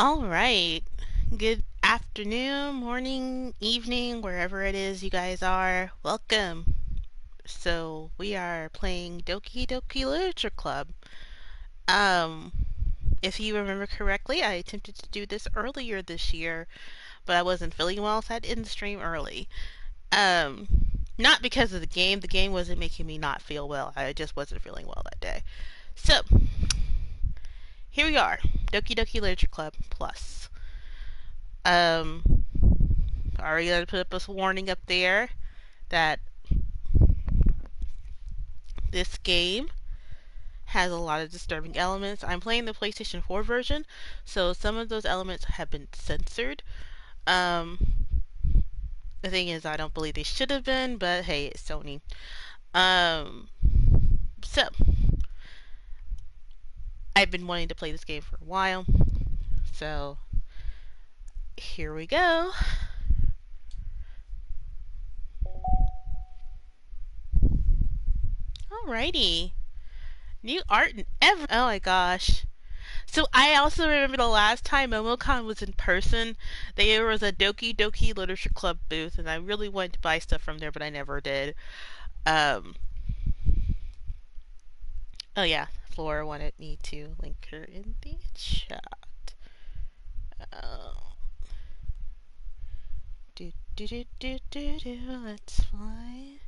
All right. Good afternoon, morning, evening, wherever it is you guys are. Welcome. So, we are playing Doki Doki Literature Club. Um, if you remember correctly, I attempted to do this earlier this year, but I wasn't feeling well, so I didn't stream early. Um, Not because of the game. The game wasn't making me not feel well. I just wasn't feeling well that day. So, here we are. Doki Doki Literature Club Plus. Um, Already gonna put up a warning up there that this game has a lot of disturbing elements. I'm playing the PlayStation 4 version, so some of those elements have been censored. Um, the thing is, I don't believe they should have been, but hey, it's Sony. Um, so I've been wanting to play this game for a while, so here we go. Alrighty, new art and ever. Oh my gosh. So I also remember the last time MomoCon was in person, there was a Doki Doki Literature Club booth, and I really wanted to buy stuff from there, but I never did. Um, oh yeah, Flora wanted me to link her in the chat. Oh, let's find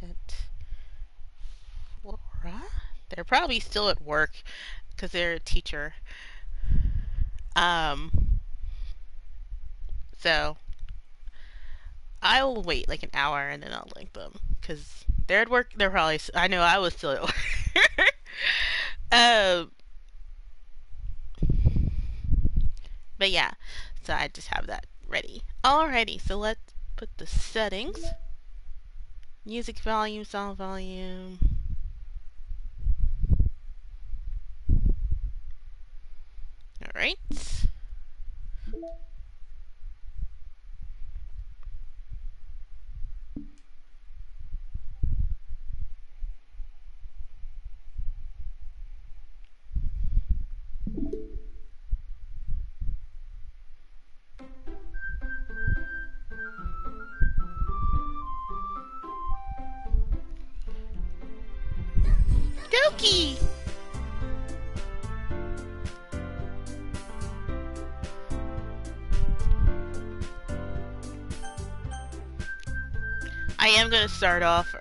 it. Flora? They're probably still at work because they're a teacher. Um, so I will wait like an hour and then I'll link them because they're at work. They're probably. I know I was still at work. um, but yeah, so I just have that ready. Alrighty, so let's put the settings. Music volume, sound volume. Alright. Doki! I am gonna start off.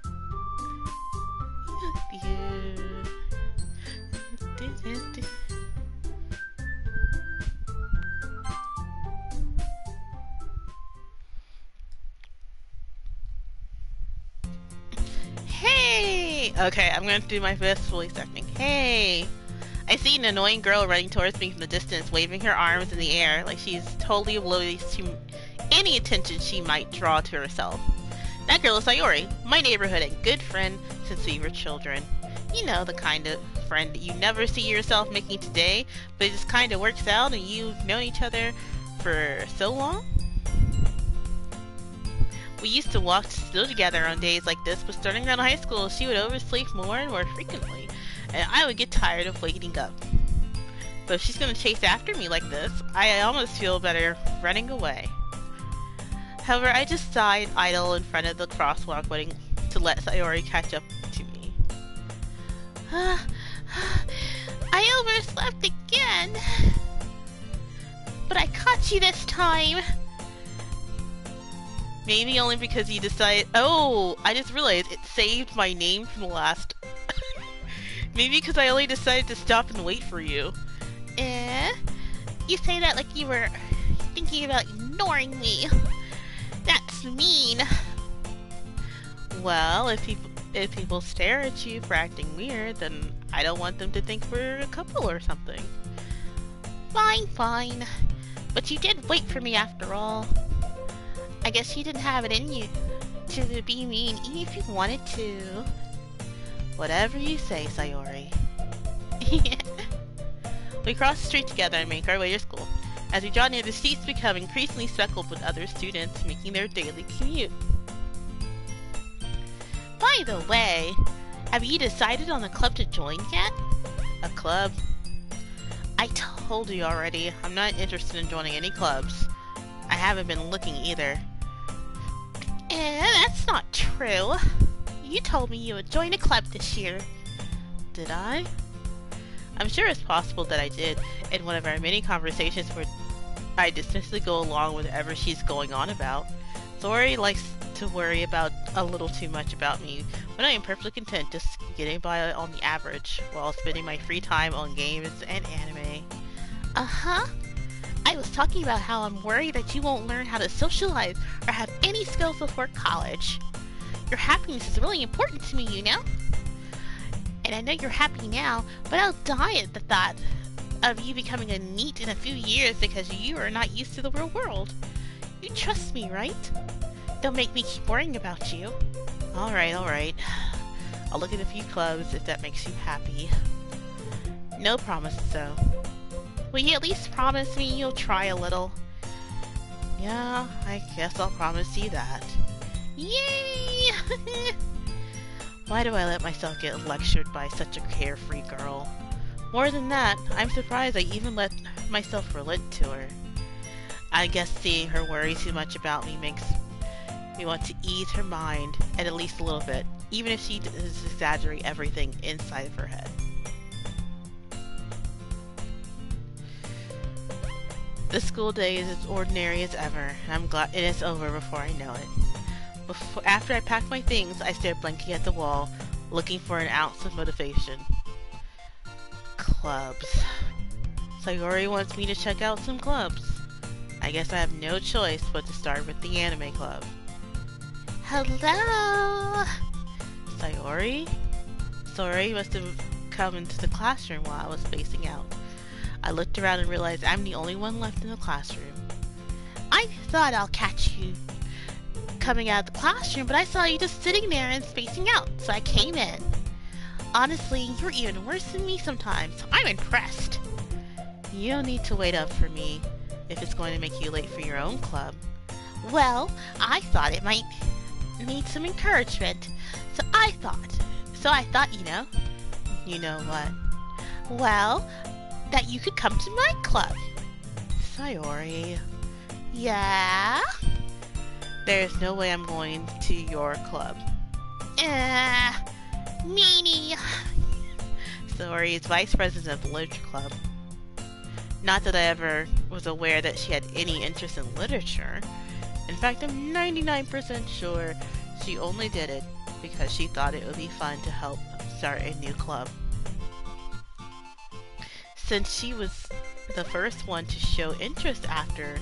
Hey! Okay, I'm gonna do my best voice acting. Hey! I see an annoying girl running towards me from the distance, waving her arms in the air like she's totally oblivious to any attention she might draw to herself. That girl is Sayori, my neighborhood and good friend since we were children. You know, the kind of friend that you never see yourself making today, but it just kind of works out and you've known each other for so long? We used to walk still together on days like this, but starting around high school, she would oversleep more and more frequently, and I would get tired of waking up. But if she's gonna chase after me like this, I almost feel better running away. However, I just sighed idle in front of the crosswalk, waiting to let Sayori catch up to me. I overslept again! But I caught you this time! Maybe only because you decided. Oh, I just realized it saved my name from the last. Maybe because I only decided to stop and wait for you. You say that like you were thinking about ignoring me. That's mean. Well, if people stare at you for acting weird, then I don't want them to think we're a couple or something. Fine, fine. But you did wait for me after all. I guess you didn't have it in you to be mean even if you wanted to. Whatever you say, Sayori. We cross the street together and make our way to school. As we draw near, the streets become increasingly speckled with other students making their daily commute. By the way, have you decided on a club to join yet? A club? I told you already, I'm not interested in joining any clubs. I haven't been looking either. That's not true. You told me you would join a club this year. Did I? I'm sure it's possible that I did in one of our many conversations where I dismissively go along with whatever she's going on about. Sayori likes to worry about a little too much about me when I am perfectly content just getting by on the average while spending my free time on games and anime. Uh-huh. I was talking about how I'm worried that you won't learn how to socialize or have any skills before college. Your happiness is really important to me, you know? And I know you're happy now, but I'll die at the thought of you becoming a NEET in a few years because you are not used to the real world. You trust me, right? Don't make me keep worrying about you. Alright. I'll look at a few clubs if that makes you happy. No promises, though. Will you at least promise me you'll try a little? Yeah, I guess I'll promise you that. Yay! Why do I let myself get lectured by such a carefree girl? More than that, I'm surprised I even let myself relent to her. I guess seeing her worry too much about me makes me want to ease her mind, and at least a little bit, even if she does exaggerate everything inside of her head. The school day is as ordinary as ever, and I'm glad it is over before I know it. After I pack my things, I stare blankly at the wall, looking for an ounce of motivation. Clubs. Sayori wants me to check out some clubs. I guess I have no choice but to start with the anime club. Hello! Sayori? Sayori must have come into the classroom while I was spacing out. I looked around and realized I'm the only one left in the classroom. I thought I'll catch you coming out of the classroom, but I saw you just sitting there and spacing out, so I came in. Honestly, you're even worse than me sometimes. I'm impressed. You don't need to wait up for me if it's going to make you late for your own club. Well, I thought it might need some encouragement, so I thought, you know what? Well, that you could come to my club. Sayori. Yeah? There's no way I'm going to your club. Meanie. Sayori is vice president of the literature club. Not that I ever was aware that she had any interest in literature. In fact, I'm 99% sure she only did it because she thought it would be fun to help start a new club. Since she was the first one to show interest after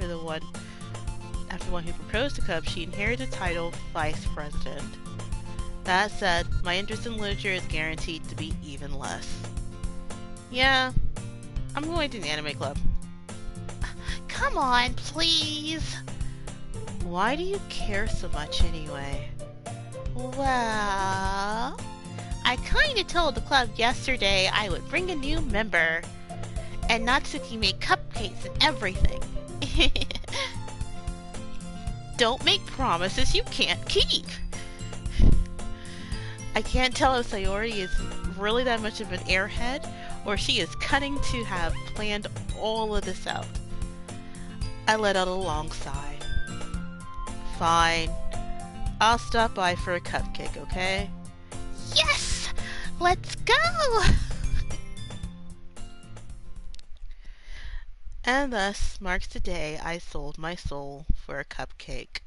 the one who proposed the club, she inherited the title vice president. That said, my interest in literature is guaranteed to be even less. Yeah, I'm going to an anime club. Come on, please. Why do you care so much anyway? Well, I kinda told the club yesterday I would bring a new member. And Natsuki made cupcakes and everything. Don't make promises you can't keep. I can't tell if Sayori is really that much of an airhead, or she is cunning to have planned all of this out. I let out a long sigh. Fine. I'll stop by for a cupcake, okay? Yes! Let's go! And thus marks the day I sold my soul for a cupcake.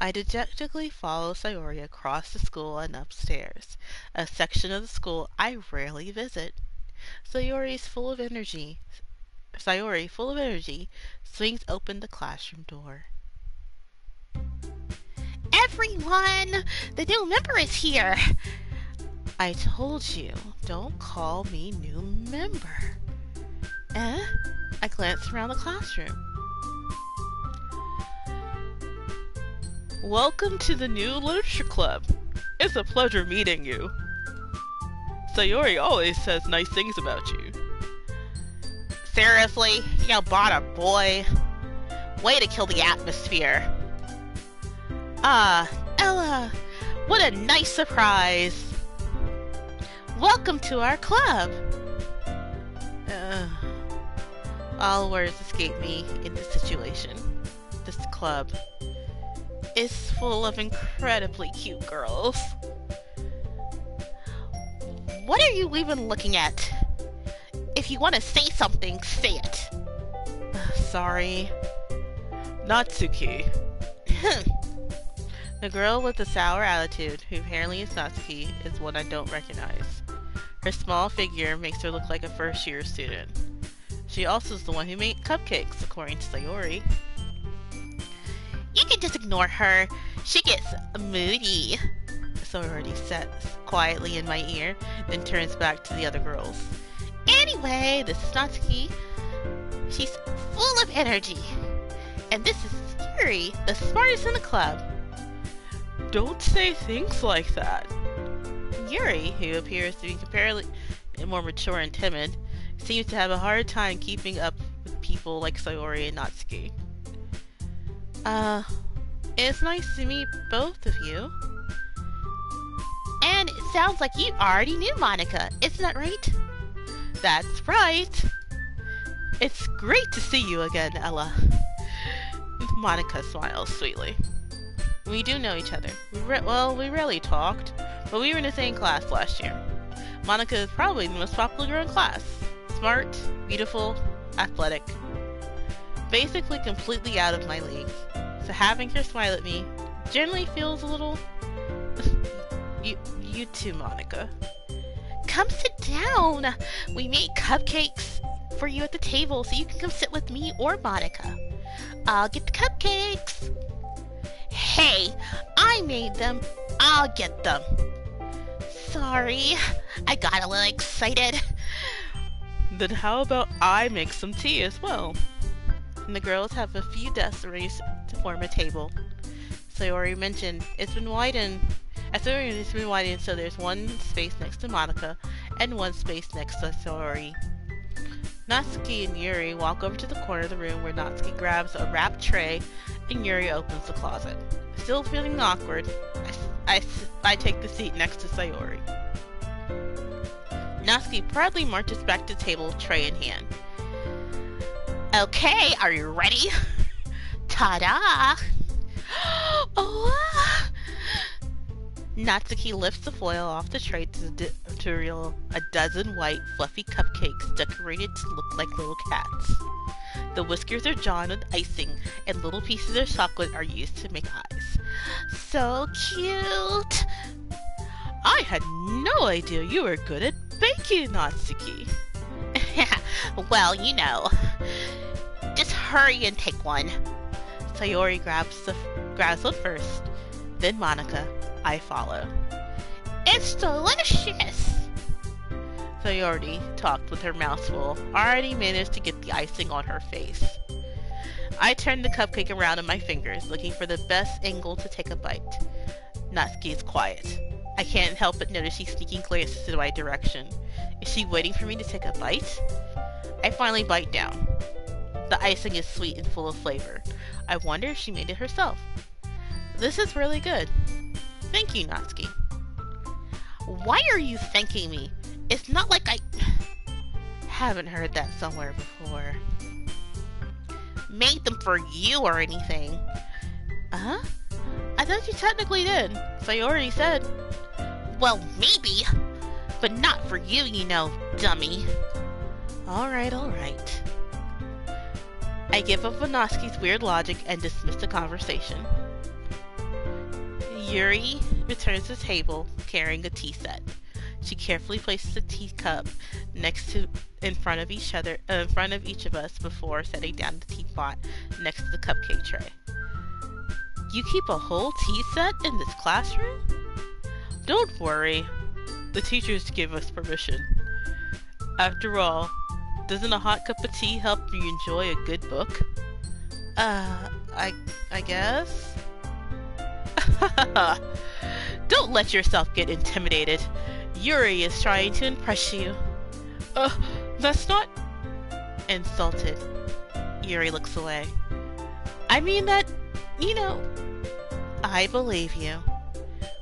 I dejectedly follow Sayori across the school and upstairs, a section of the school I rarely visit. Sayori, full of energy, swings open the classroom door. Everyone! The new member is here! I told you, don't call me new member. I glanced around the classroom. Welcome to the new literature club. It's a pleasure meeting you. Sayori always says nice things about you. Seriously? You bought a boy? Way to kill the atmosphere. Ah, Ella, what a nice surprise. Welcome to our club! Uh, all words escape me in this situation. This club is full of incredibly cute girls. What are you even looking at? If you want to say something, say it. Sorry. Natsuki. The girl with the sour attitude, who apparently is Natsuki, is one I don't recognize. Her small figure makes her look like a first-year student. She also is the one who made cupcakes, according to Sayori. You can just ignore her. She gets moody. Sayori says quietly in my ear, then turns back to the other girls. Anyway, this is Natsuki. She's full of energy. And this is Yuri, the smartest in the club. Don't say things like that. Yuri, who appears to be comparatively more mature and timid, seems to have a hard time keeping up with people like Sayori and Natsuki. It's nice to meet both of you. And it sounds like you already knew Monika, isn't that right? That's right. It's great to see you again, Ella. Monika smiles sweetly. We do know each other. We rarely talked, but we were in the same class last year. Monika is probably the most popular girl in class. Smart, beautiful, athletic. Basically completely out of my league. So having her smile at me generally feels a little... You too, Monika. Come sit down! We made cupcakes for you at the table so you can come sit with me or Monika. I'll get the cupcakes! Hey, I made them. I'll get them. Sorry, I got a little excited. Then how about I make some tea as well? And the girls have a few desks arranged to form a table. Sayori mentioned it's been widened. It's been widened so there's one space next to Monika and one space next to Sayori. Natsuki and Yuri walk over to the corner of the room where Natsuki grabs a wrapped tray and Yuri opens the closet. Still feeling awkward, I take the seat next to Sayori. Natsuki proudly marches back to the table, tray in hand. Okay, are you ready? Ta-da! Oh! Natsuki lifts the foil off the tray to reveal a dozen white, fluffy cupcakes decorated to look like little cats. The whiskers are drawn with icing, and little pieces of chocolate are used to make eyes. So cute! I had no idea you were good at baking, Natsuki. Well, you know. Just hurry and take one. Sayori grabs one first, then Monika. I follow. It's delicious! Sayori talked with her mouth full, already managed to get the icing on her face. I turned the cupcake around in my fingers, looking for the best angle to take a bite. Natsuki is quiet. I can't help but notice she's sneaking glances in my direction. Is she waiting for me to take a bite? I finally bite down. The icing is sweet and full of flavor. I wonder if she made it herself. This is really good. Thank you, Natsuki. Why are you thanking me? It's not like I haven't heard that somewhere before. Made them for you or anything. Uh-huh? I thought you technically did. Sayori said. Well, maybe. But not for you, you know, dummy. Alright. I give up on Natsuki's weird logic and dismiss the conversation. Yuri returns to the table, carrying a tea set. She carefully places a teacup in front of each of us before setting down the teapot next to the cupcake tray. You keep a whole tea set in this classroom? Don't worry. The teachers give us permission. After all, doesn't a hot cup of tea help you enjoy a good book? I guess? Don't let yourself get intimidated. Yuri is trying to impress you. That's not... Insulted. Yuri looks away. I mean that, you know... I believe you.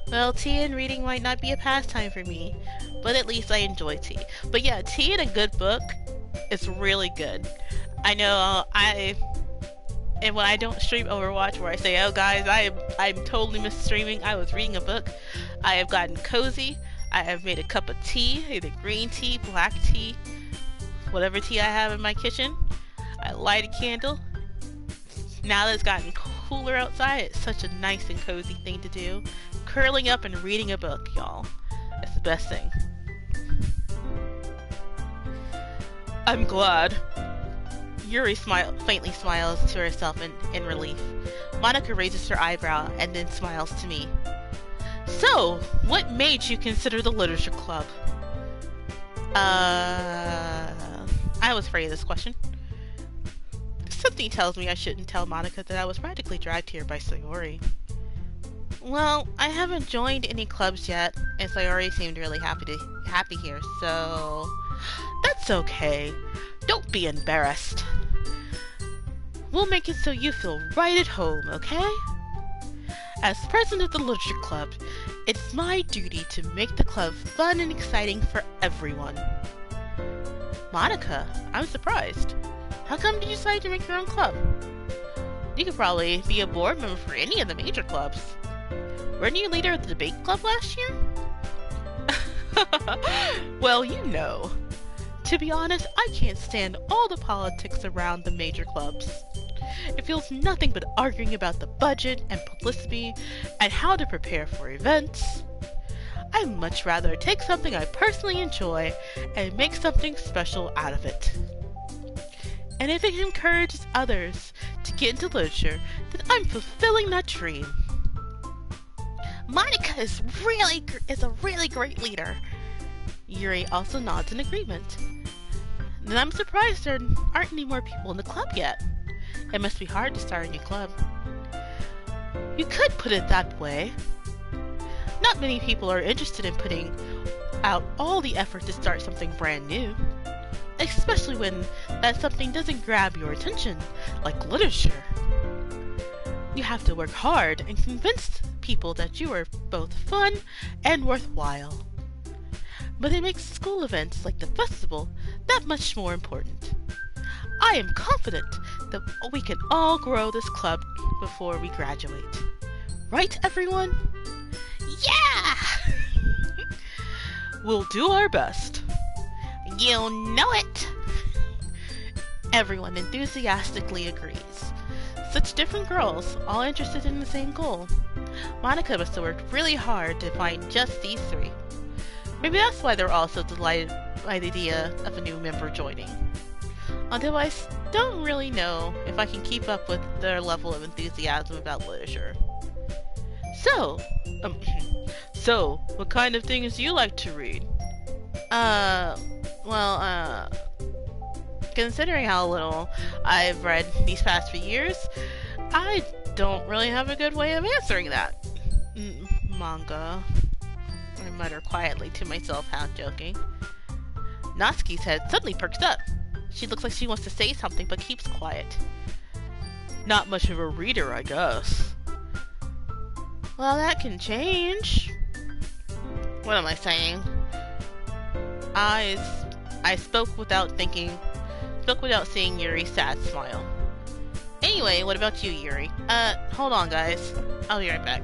Well, tea and reading might not be a pastime for me, but at least I enjoy tea. But yeah, tea in a good book is really good. I know and when I don't stream Overwatch, where I say, "Oh guys, I'm totally missed streaming. I was reading a book. I have gotten cozy. I have made a cup of tea, either green tea, black tea, whatever tea I have in my kitchen. I light a candle. Now that it's gotten cooler outside, it's such a nice and cozy thing to do. Curling up and reading a book, y'all. It's the best thing. I'm glad. Yuri faintly smiles to herself in relief. Monica raises her eyebrow and then smiles to me. So, what made you consider the literature club? I was afraid of this question. Something tells me I shouldn't tell Monica that I was practically dragged here by Sayori. Well, I haven't joined any clubs yet, and Sayori seemed really happy here, so that's okay. Don't be embarrassed. We'll make it so you feel right at home, okay? As president of the Literature Club, it's my duty to make the club fun and exciting for everyone. Monica, I'm surprised. How come you decided to make your own club? You could probably be a board member for any of the major clubs. Weren't you leader of the debate club last year? Well, you know. To be honest, I can't stand all the politics around the major clubs. It feels nothing but arguing about the budget and publicity and how to prepare for events. I'd much rather take something I personally enjoy and make something special out of it. And if it encourages others to get into literature, then I'm fulfilling that dream. Monica is a really great leader. Yuri also nods in agreement. Then I'm surprised there aren't any more people in the club yet. It must be hard to start a new club. You could put it that way. Not many people are interested in putting out all the effort to start something brand new. Especially when that something doesn't grab your attention, like literature. You have to work hard and convince people that you are both fun and worthwhile. But it makes school events like the festival that much more important. I am confident that we can all grow this club before we graduate. Right, everyone? Yeah! We'll do our best. You know it! Everyone enthusiastically agrees. Such different girls, all interested in the same goal. Monica must have worked really hard to find just these three. Maybe that's why they're all so delighted by the idea of a new member joining. Although I don't really know if I can keep up with their level of enthusiasm about literature. So, what kind of things do you like to read? Considering how little I've read these past few years, I don't really have a good way of answering that. Manga. I mutter quietly to myself, half joking. Natsuki's head suddenly perks up. She looks like she wants to say something, but keeps quiet. Not much of a reader, I guess. Well, that can change. What am I saying? I spoke without thinking. Spoke without seeing Yuri's sad smile. Anyway, what about you, Yuri? Hold on, guys. I'll be right back.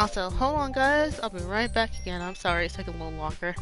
Also, hold on guys, I'll be right back again. I'm sorry it's taking a little longer.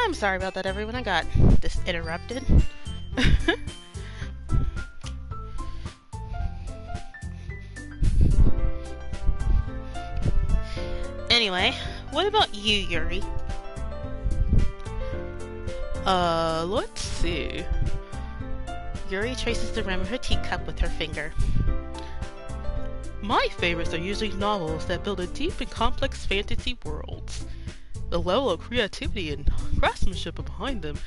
I'm sorry about that, everyone. I got this interrupted. Anyway, what about you, Yuri? Let's see. Yuri traces the rim of her teacup with her finger. My favorites are usually novels that build a deep and complex fantasy worlds. The level of creativity and craftsmanship behind them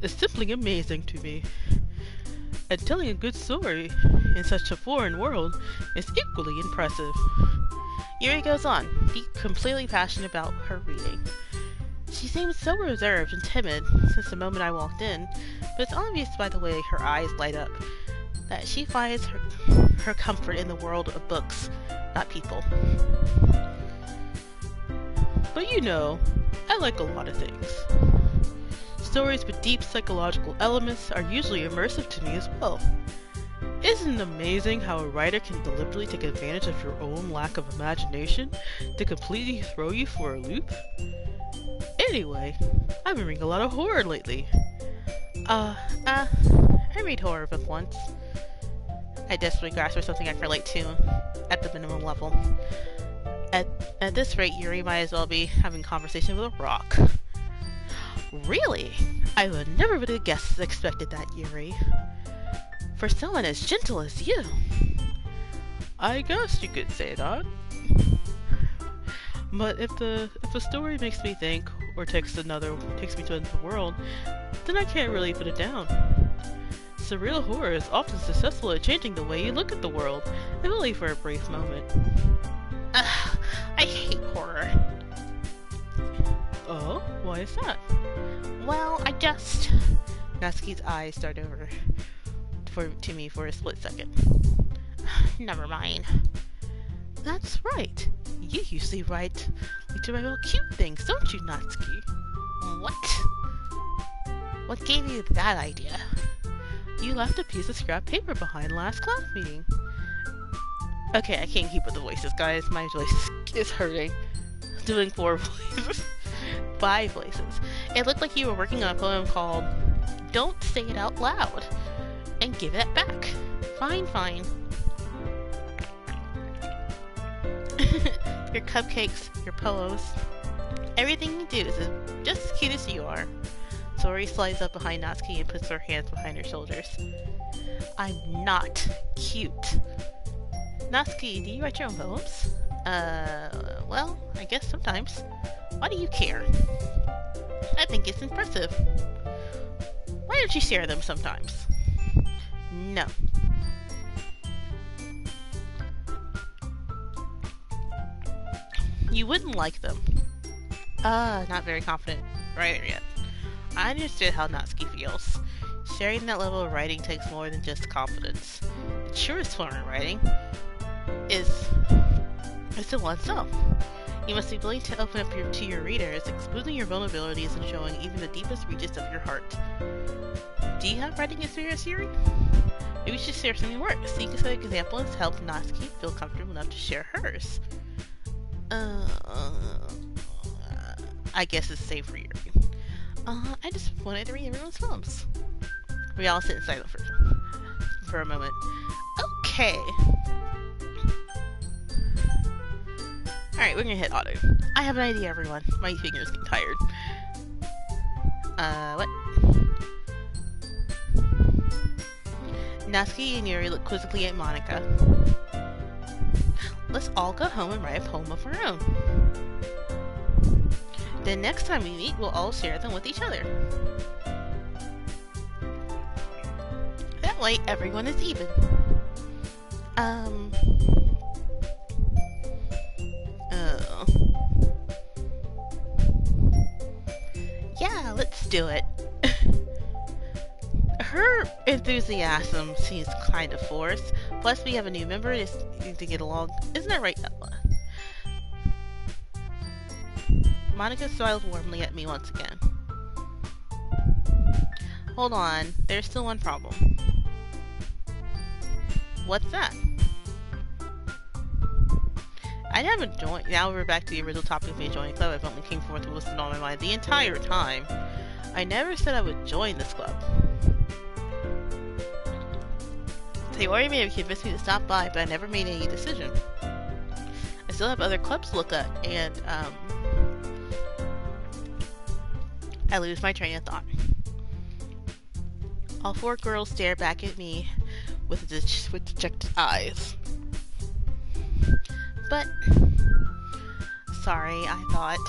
is simply amazing to me. And telling a good story in such a foreign world is equally impressive. Yuri goes on, completely passionate about her reading. She seems so reserved and timid since the moment I walked in, but it's obvious by the way her eyes light up that she finds her comfort in the world of books, not people. But you know, I like a lot of things. Stories with deep psychological elements are usually immersive to me as well. Isn't it amazing how a writer can deliberately take advantage of your own lack of imagination to completely throw you for a loop? Anyway, I've been reading a lot of horror lately. I read horror book once. I desperately grasp for something I can relate to at the minimum level. At this rate, Yuri might as well be having conversation with a rock. Really? I would never would have expected that, Yuri. For someone as gentle as you. I guess you could say that. But if a story makes me think or takes me to another world, then I can't really put it down. Surreal horror is often successful at changing the way you look at the world, if only for a brief moment. Ugh, I hate horror. Oh, why is that? Well, Natsuki's eyes start over to me for a split second. Never mind. That's right. You usually write real cute things, don't you, Natsuki? What? What gave you that idea? You left a piece of scrap paper behind last class meeting. Okay, I can't keep with the voices, guys. My voice is hurting. Doing 4 voices. 5 voices. It looked like you were working on a poem called Don't Say It Out Loud. And give it back. Fine. Your cupcakes, your pillows, everything you do is just as cute as you are. Sori slides up behind Natsuki and puts her hands behind her shoulders. I'm not cute. Natsuki, do you write your own poems? Well, I guess sometimes. Why do you care? I think it's impressive. Why don't you share them sometimes? No. You wouldn't like them. Not very confident writer yet. I understood how Natsuki feels. Sharing that level of writing takes more than just confidence. The truest form of writing is to oneself. You must be willing to open up to your readers, exposing your vulnerabilities and showing even the deepest reaches of your heart. Do you have writing experience, Yuri? Maybe we should share some of your work. Seek an example and help Natsuki feel comfortable enough to share hers. I guess it's safe for Yuri. I just wanted to read everyone's poems. We all sit in silence for a moment. Okay. Alright, we're gonna hit auto. I have an idea, everyone. My finger's getting tired. What? Natsuki and Yuri look quizzically at Monika. Let's all go home and write a poem of our own. Then next time we meet, we'll all share them with each other. That way, everyone is even. Yeah, let's do it. Her enthusiasm seems kind of forced. Plus, we have a new member to get along. Isn't that right, Ella? Monika smiles warmly at me once again. Hold on, there's still one problem. What's that? I haven't joined. Now we're back to the original topic of me joining club. I've only came forth with what's on my mind the entire time. I never said I would join this club. Sayori may have convinced me to stop by, but I never made any decision. I still have other clubs to look at, and I lose my train of thought. All four girls stare back at me with dejected eyes. But, sorry, I thought.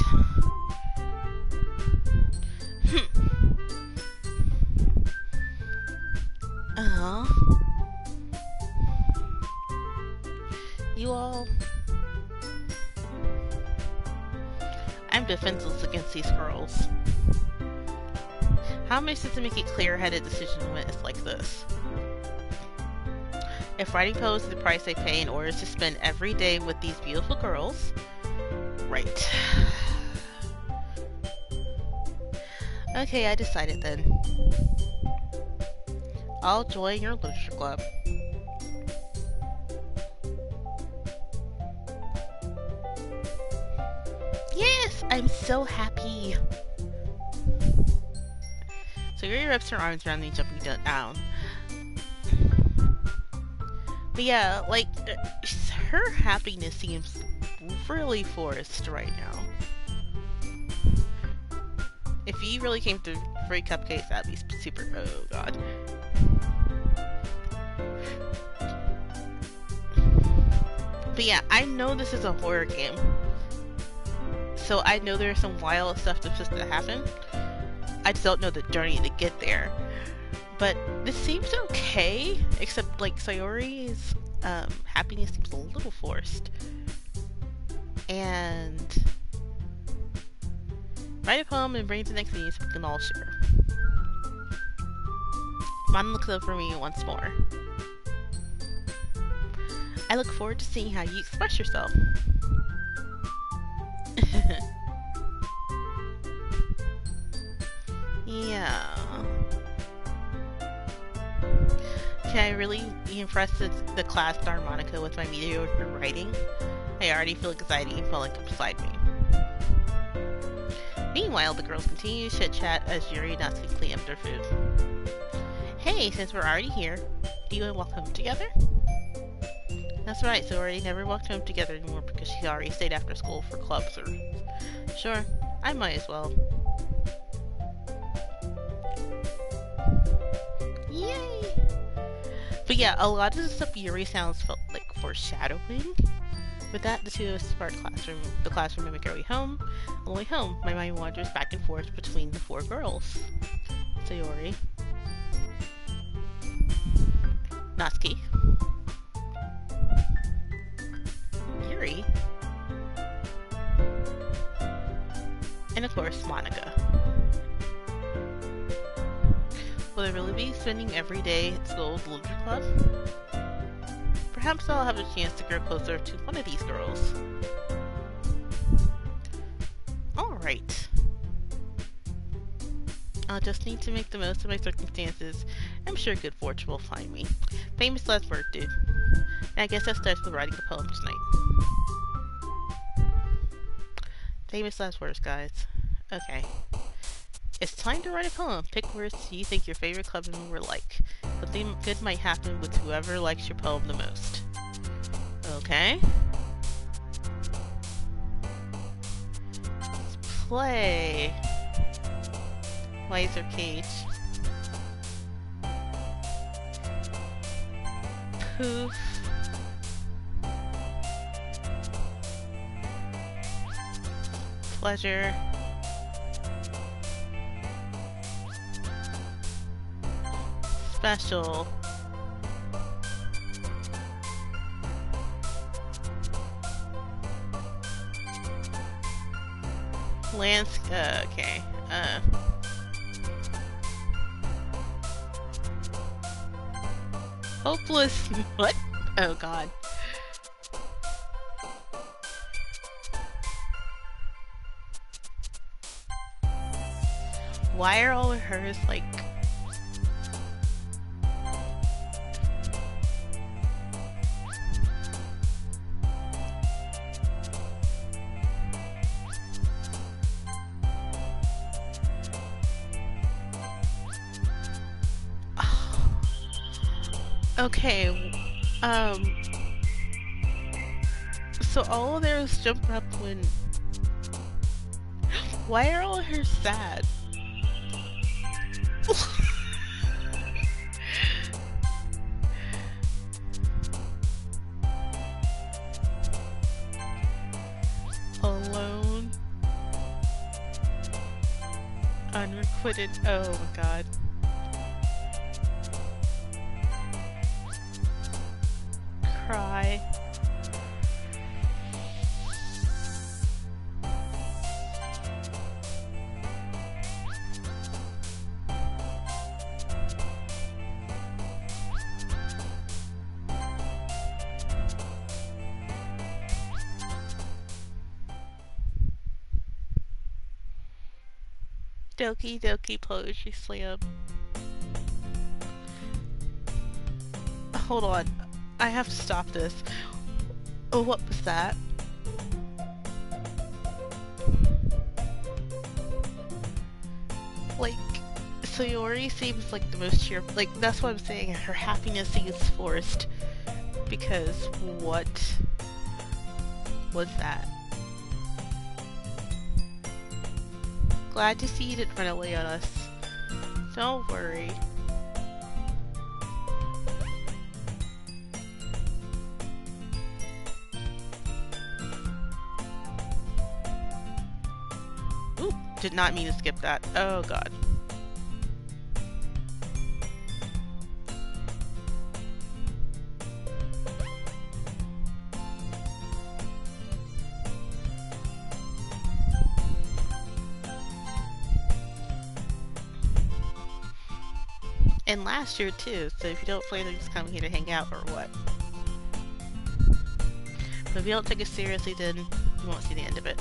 You all... I'm defenseless against these girls. How am I supposed to make it clear-headed decision when it's like this? If writing poems is the price I pay in order to spend every day with these beautiful girls, right. Okay, I decided then. I'll join your literature club. Yes, I'm so happy. So Yuri wraps her arms around me, jumping down. But yeah, like, her happiness seems really forced right now. If he really came to free cupcakes, that'd be super. Oh god. But yeah, I know this is a horror game. So I know there's some wild stuff that's supposed to happen. I just don't know the journey to get there. But this seems okay, except like Sayori's happiness seems a little forced. And write a poem and bring it to the next meeting so we can all share. Mom looks over me once more. I look forward to seeing how you express yourself. Yeah. Can I really impress the class harmonica with my mediocre writing? I already feel anxiety falling beside me. Meanwhile, the girls continue to chit-chat as Yuri and Natsuki clean up their food. Hey, since we're already here, do you want to walk home together? That's right, so we already never walked home together anymore because she already stayed after school for clubs or... Sure, I might as well. Yay! But yeah, a lot of the stuff Yuri sounds felt like foreshadowing. With that, the two of us depart the classroom and make our way home. On the way home, my mind wanders back and forth between the four girls. Sayori, Natsuki, Yuri, and of course, Monica. Will I really be spending every day at school's literature club? Perhaps I'll have a chance to grow closer to one of these girls. Alright. I'll just need to make the most of my circumstances. I'm sure good fortune will find me. Famous last word, dude. And I guess that starts with writing a poem tonight. Famous last words, guys. Okay. It's time to write a poem. Pick words you think your favorite club member will like. Something good might happen with whoever likes your poem the most. Okay. Let's play. Laser cage. Poof. Pleasure. Special. Okay. Hopeless. What? Oh god. Why are all of hers like... Okay, um, so all of theirs jump up when. Why are all of hers sad? Alone, unrequited. Oh my god. Cry. Doki Doki Poetry Slam. Hold on. I have to stop this. Oh, what was that? Like, Sayori seems like the most cheerful. Like, that's what I'm saying. Her happiness seems forced. Because what was that? Glad to see you didn't run away on us. Don't worry. Ooh, did not mean to skip that. Oh god. And last year too, so if you don't play, they're just coming here to hang out or what. But if you don't take it seriously, then you won't see the end of it.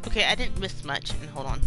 Okay, I didn't miss much, and hold on.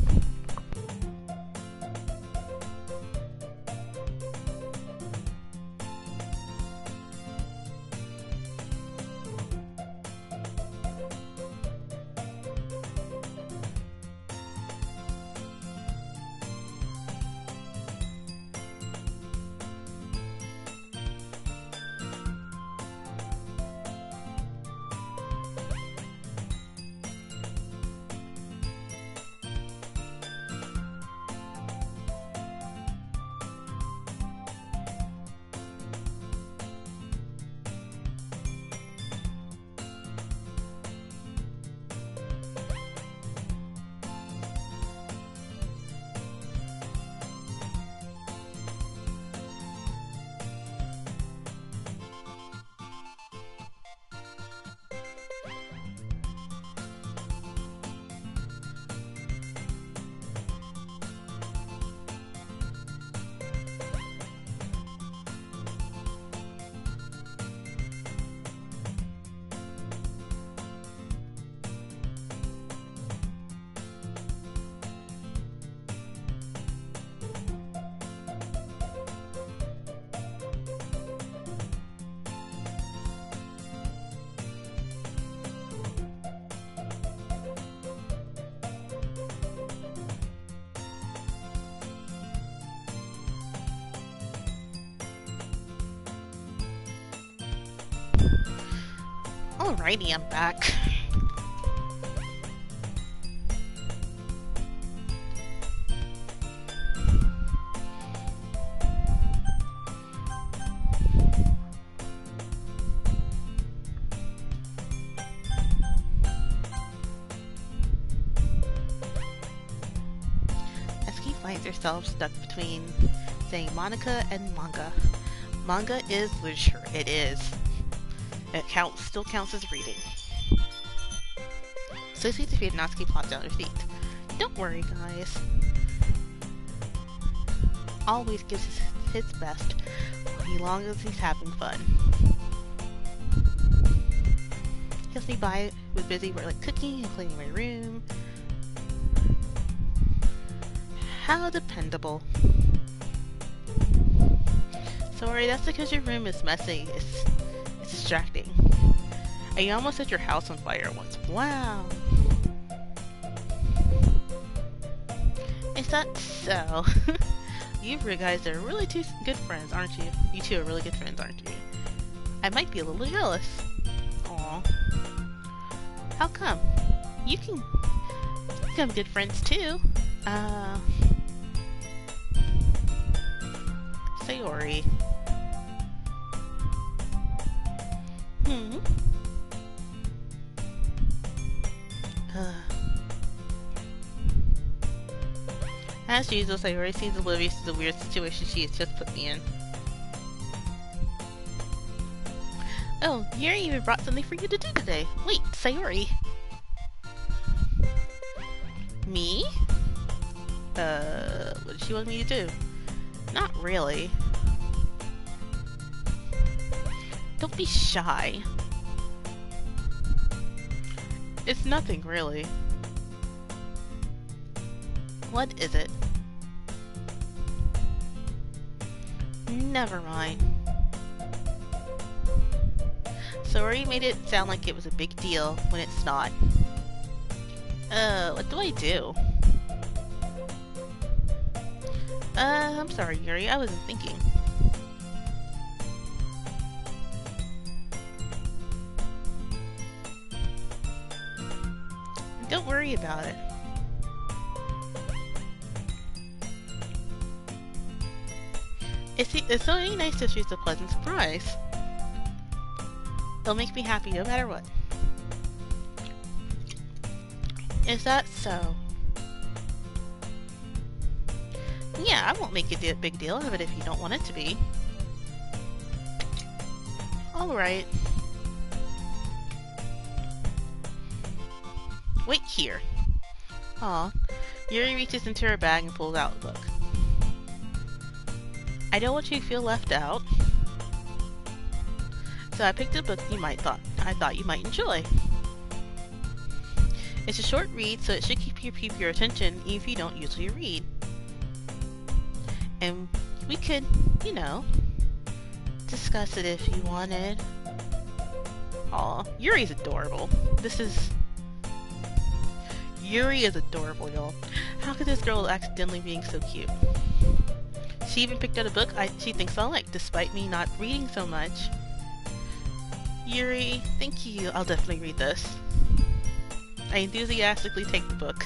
Alrighty, I'm back. Eski finds herself stuck between saying Monica and manga. Manga is literature. It is. Still counts as reading. Susie defeated Natsuki plots down her feet. Don't worry, guys. Always gives his best, as long as he's having fun. Yesterday by was busy like cooking and cleaning my room. How dependable. Sorry, that's because your room is messy. It's distracting. I almost set your house on fire once. Wow. Is that so? You guys are really two good friends, aren't you? You two are really good friends, aren't you? I might be a little jealous. Aw. How come? You can become good friends too. Sayori. Hmm. As usual, Sayori seems oblivious to the weird situation she has just put me in. Oh, Yuri even brought something for you to do today. Wait, Sayori. Me? What did she want me to do? Not really. Don't be shy. It's nothing, really. What is it? Never mind. Sayori made it sound like it was a big deal when it's not. What do I do? I'm sorry, Yuri, I wasn't thinking. Don't worry about it. It's so nice to choose a pleasant surprise. It'll make me happy no matter what. Is that so? Yeah, I won't make a big deal of it if you don't want it to be. Alright. Wait here. Aw. Yuri reaches into her bag and pulls out a book. I don't want you to feel left out. So I picked a book I thought you might enjoy. It's a short read, so it should keep your attention even if you don't usually read. And we could, you know, discuss it if you wanted. Aw, Yuri's adorable. Yuri is adorable, y'all. How could this girl accidentally being so cute? She even picked out a book she thinks I'll like, despite me not reading so much. Yuri, thank you. I'll definitely read this. I enthusiastically take the book.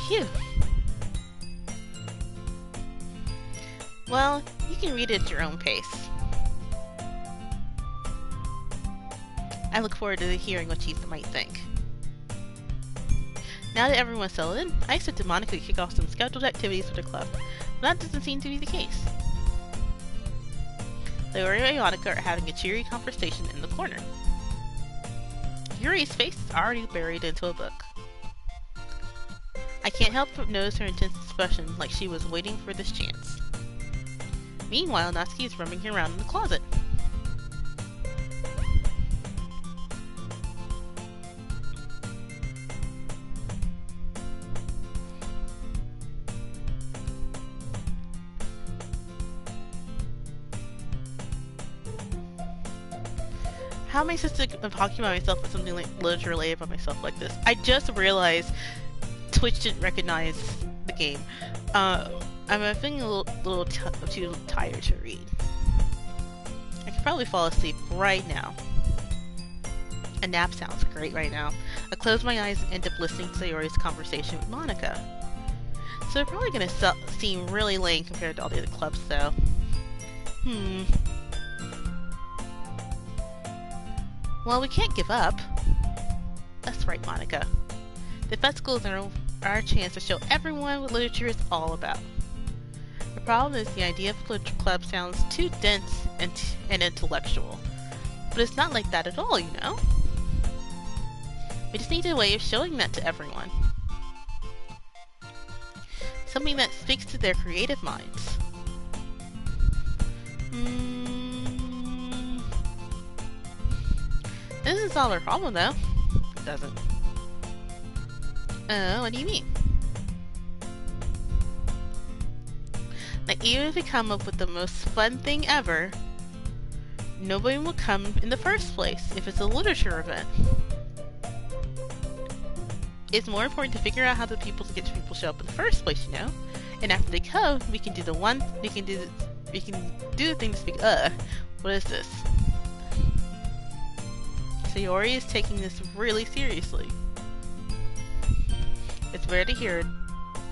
Phew. Well, you can read it at your own pace. I look forward to hearing what you might think. Now that everyone's settled in, I expected Monica to kick off some scheduled activities for the club, but that doesn't seem to be the case. Sayori and Monica are having a cheery conversation in the corner. Yuri's face is already buried into a book. I can't help but notice her intense expression, like she was waiting for this chance. Meanwhile, Natsuki is rummaging around in the closet. How am I supposed to talking about myself with something like literature related about myself like this? I just realized Twitch didn't recognize the game. I'm feeling a little too tired to read. I could probably fall asleep right now. A nap sounds great right now. I close my eyes and end up listening to Sayori's conversation with Monica. So they're probably gonna seem really lame compared to all the other clubs, though. Well, we can't give up. That's right, Monica. The festivals are our chance to show everyone what literature is all about. The problem is the idea of a literature club sounds too dense and intellectual. But it's not like that at all, you know? We just need a way of showing that to everyone. Something that speaks to their creative minds. This doesn't solve our problem, though. It doesn't. What do you mean? Like, even if we come up with the most fun thing ever, nobody will come in the first place if it's a literature event. It's more important to figure out how the people to get people show up in the first place, you know? And after they come, we can do the thing to speak. What is this? Sayori is taking this really seriously. It's rare to hear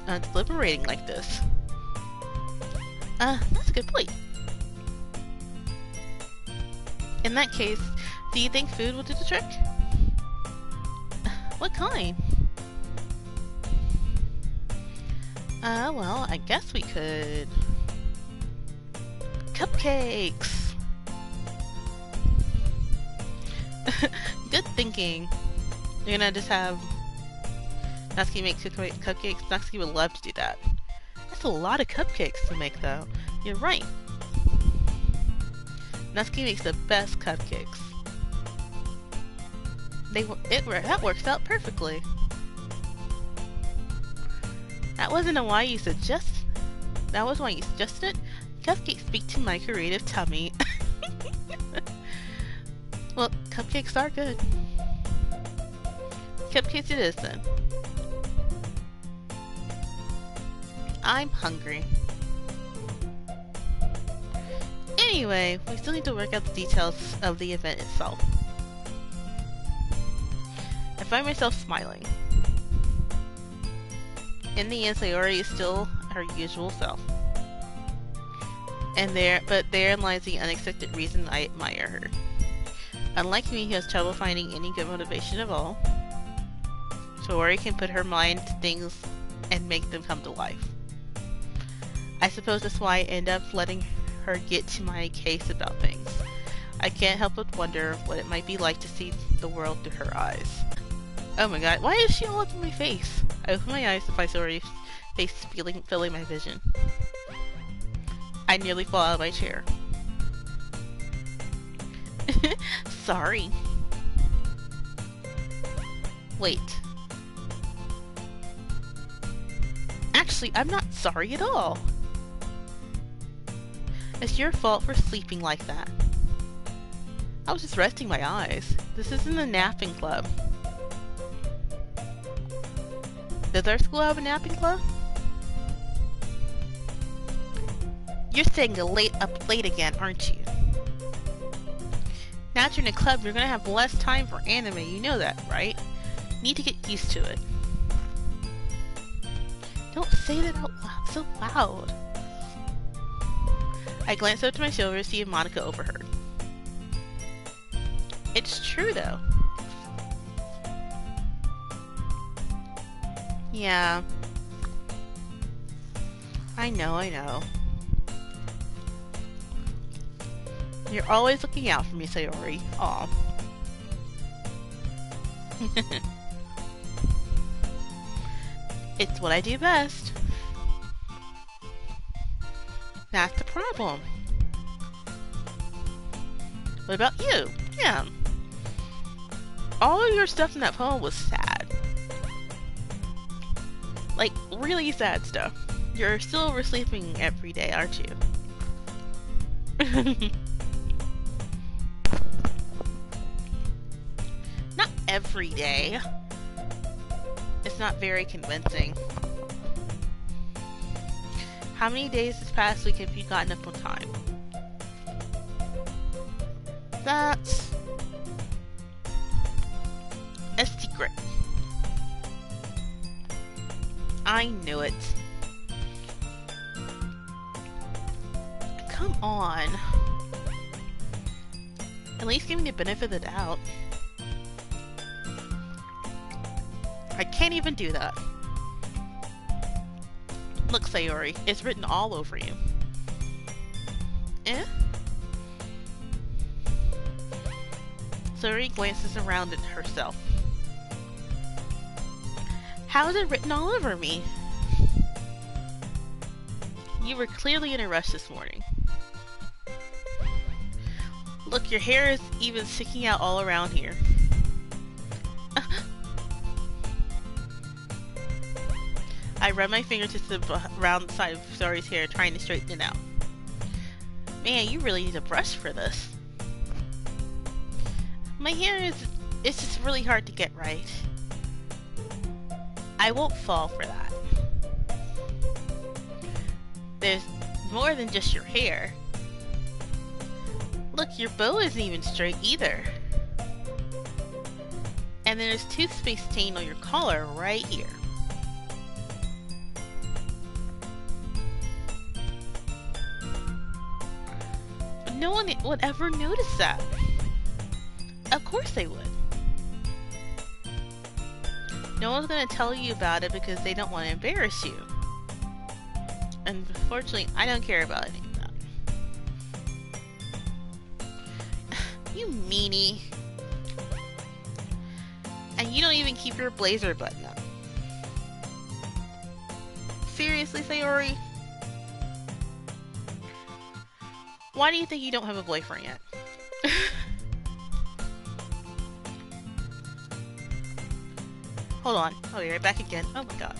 deliberating like this. That's a good point. In that case, do you think food will do the trick? What kind? Well, I guess we could... Cupcakes! Good thinking. You're gonna just have Natsuki make cupcakes. Natsuki would love to do that. That's a lot of cupcakes to make, though. You're right. Natsuki makes the best cupcakes. That works out perfectly. That wasn't why you suggest. That was why you suggested it. Cupcakes speak to my creative tummy. Well, cupcakes are good. Cupcakes it is then. I'm hungry. Anyway, we still need to work out the details of the event itself. I find myself smiling. In the end, Sayori is still her usual self. But therein lies the unexpected reason I admire her. Unlike me, who has trouble finding any good motivation at all, Sayori can put her mind to things and make them come to life. I suppose that's why I end up letting her get to my case about things. I can't help but wonder what it might be like to see the world through her eyes. Oh my god, why is she all up in my face? I open my eyes to find Sayori's face filling my vision. I nearly fall out of my chair. Sorry. Wait. Actually, I'm not sorry at all. It's your fault for sleeping like that. I was just resting my eyes. This isn't a napping club. Does our school have a napping club? You're staying up late again, aren't you? Now that you're in a club, you're gonna have less time for anime. You know that, right? Need to get used to it. Don't say that out loud, so loud. I glanced over to my shoulder to see if Monica overheard. It's true, though. Yeah. I know. You're always looking out for me, Sayori. Aw. It's what I do best. That's the problem. What about you? Yeah. All of your stuff in that poem was sad. Like, really sad stuff. You're still oversleeping every day, aren't you? Not every day. It's not very convincing. How many days this past week have you gotten up on time? That's a secret. I knew it. Come on. At least give me the benefit of the doubt. I can't even do that. Look, Sayori, it's written all over you. Eh? Sayori glances around at herself. How is it written all over me? You were clearly in a rush this morning. Look, your hair is even sticking out all around here. I run my fingertips around the side of Sayori's hair, trying to straighten it out. Man, you really need a brush for this. My hair is, it's just really hard to get right. I won't fall for that. There's more than just your hair. Look, your bow isn't even straight either. And then there's toothpaste stain on your collar right here. But no one would ever notice that. Of course they would. No one's gonna tell you about it because they don't want to embarrass you. And unfortunately, I don't care about any of that. You meanie. And you don't even keep your blazer button up. Seriously, Sayori? Why do you think you don't have a boyfriend yet? Hold on. I'll be right back again. Oh my god.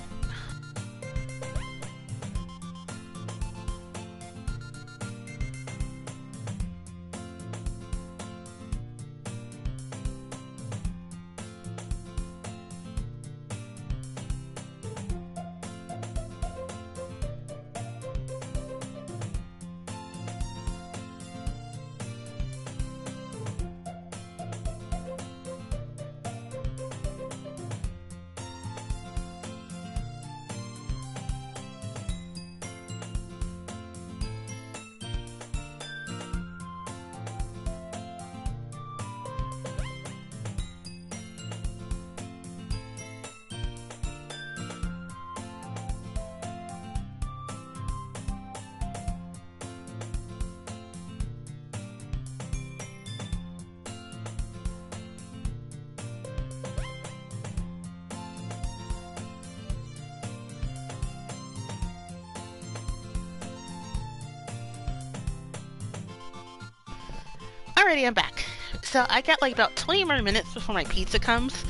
Alrighty, I'm back. So I got like about 20 more minutes before my pizza comes,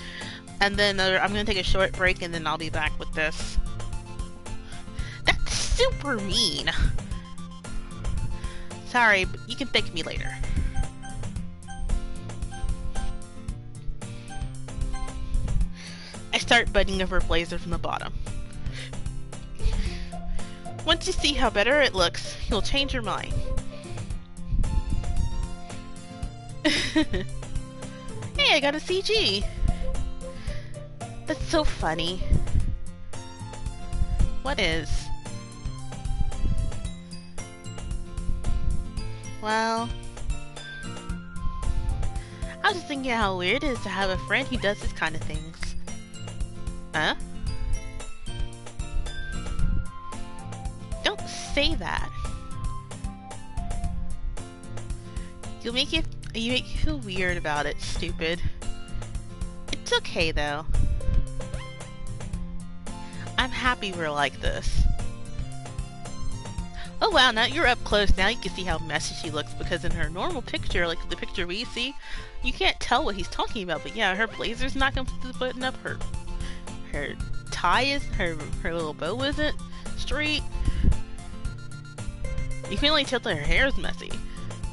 and then I'm gonna take a short break, and then I'll be back with this. That's super mean. Sorry, but you can thank me later. I start buttoning up her blazer from the bottom. Once you see how better it looks, you'll change your mind. Hey, I got a CG! That's so funny. What is? Well, I was just thinking how weird it is to have a friend who does this kind of things. Huh? Don't say that. You make you feel weird about it, stupid. It's okay though. I'm happy we're like this. Oh wow, now you're up close. Now you can see how messy she looks, because in her normal picture, like the picture we see, you can't tell what he's talking about. But yeah, her blazer's not completely buttoned up. Her tie is, her little bow isn't straight. You can only tell that her hair is messy.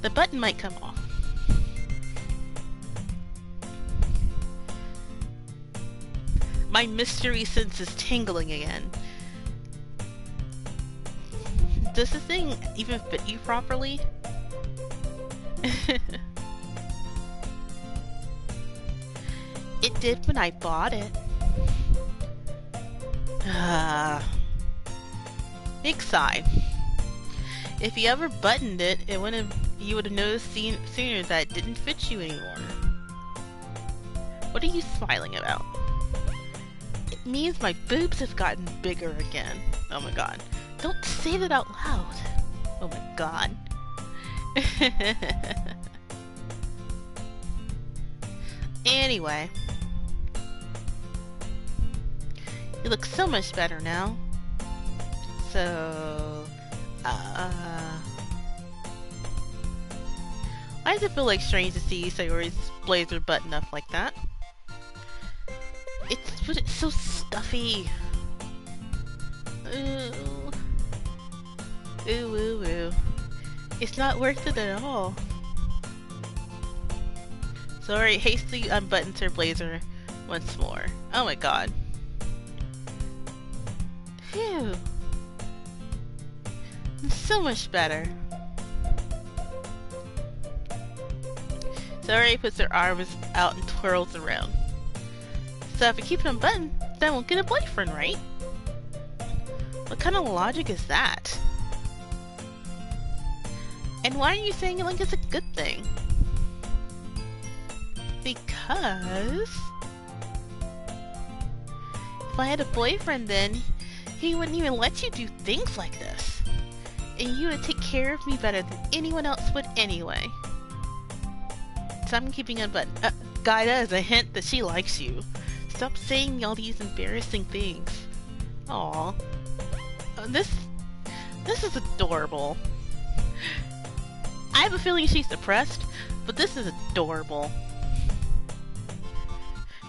The button might come off. My mystery sense is tingling again. Does this thing even fit you properly? It did when I bought it. Big sigh. If you ever buttoned it, you would have noticed sooner that it didn't fit you anymore. What are you smiling about? It means my boobs have gotten bigger again. Oh my god. Don't say that out loud. Oh my god. Anyway. You look so much better now. So... why does it feel like strange to see Sayori's blazer button up like that? It's so stuffy. Ooh. Ooh, ooh, ooh. It's not worth it at all. Sayori hastily unbuttons her blazer once more. Oh my god. Phew. So much better. Sayori puts her arms out and twirls around. So if I keep it unbuttoned, then I won't get a boyfriend, right? What kind of logic is that? And why are you saying it like it's a good thing? Because if I had a boyfriend then, he wouldn't even let you do things like this. And you would take care of me better than anyone else would anyway. So I'm keeping unbuttoned. Guy, that is a hint that she likes you. Stop saying me all these embarrassing things. Aw. This is adorable. I have a feeling she's depressed, but this is adorable.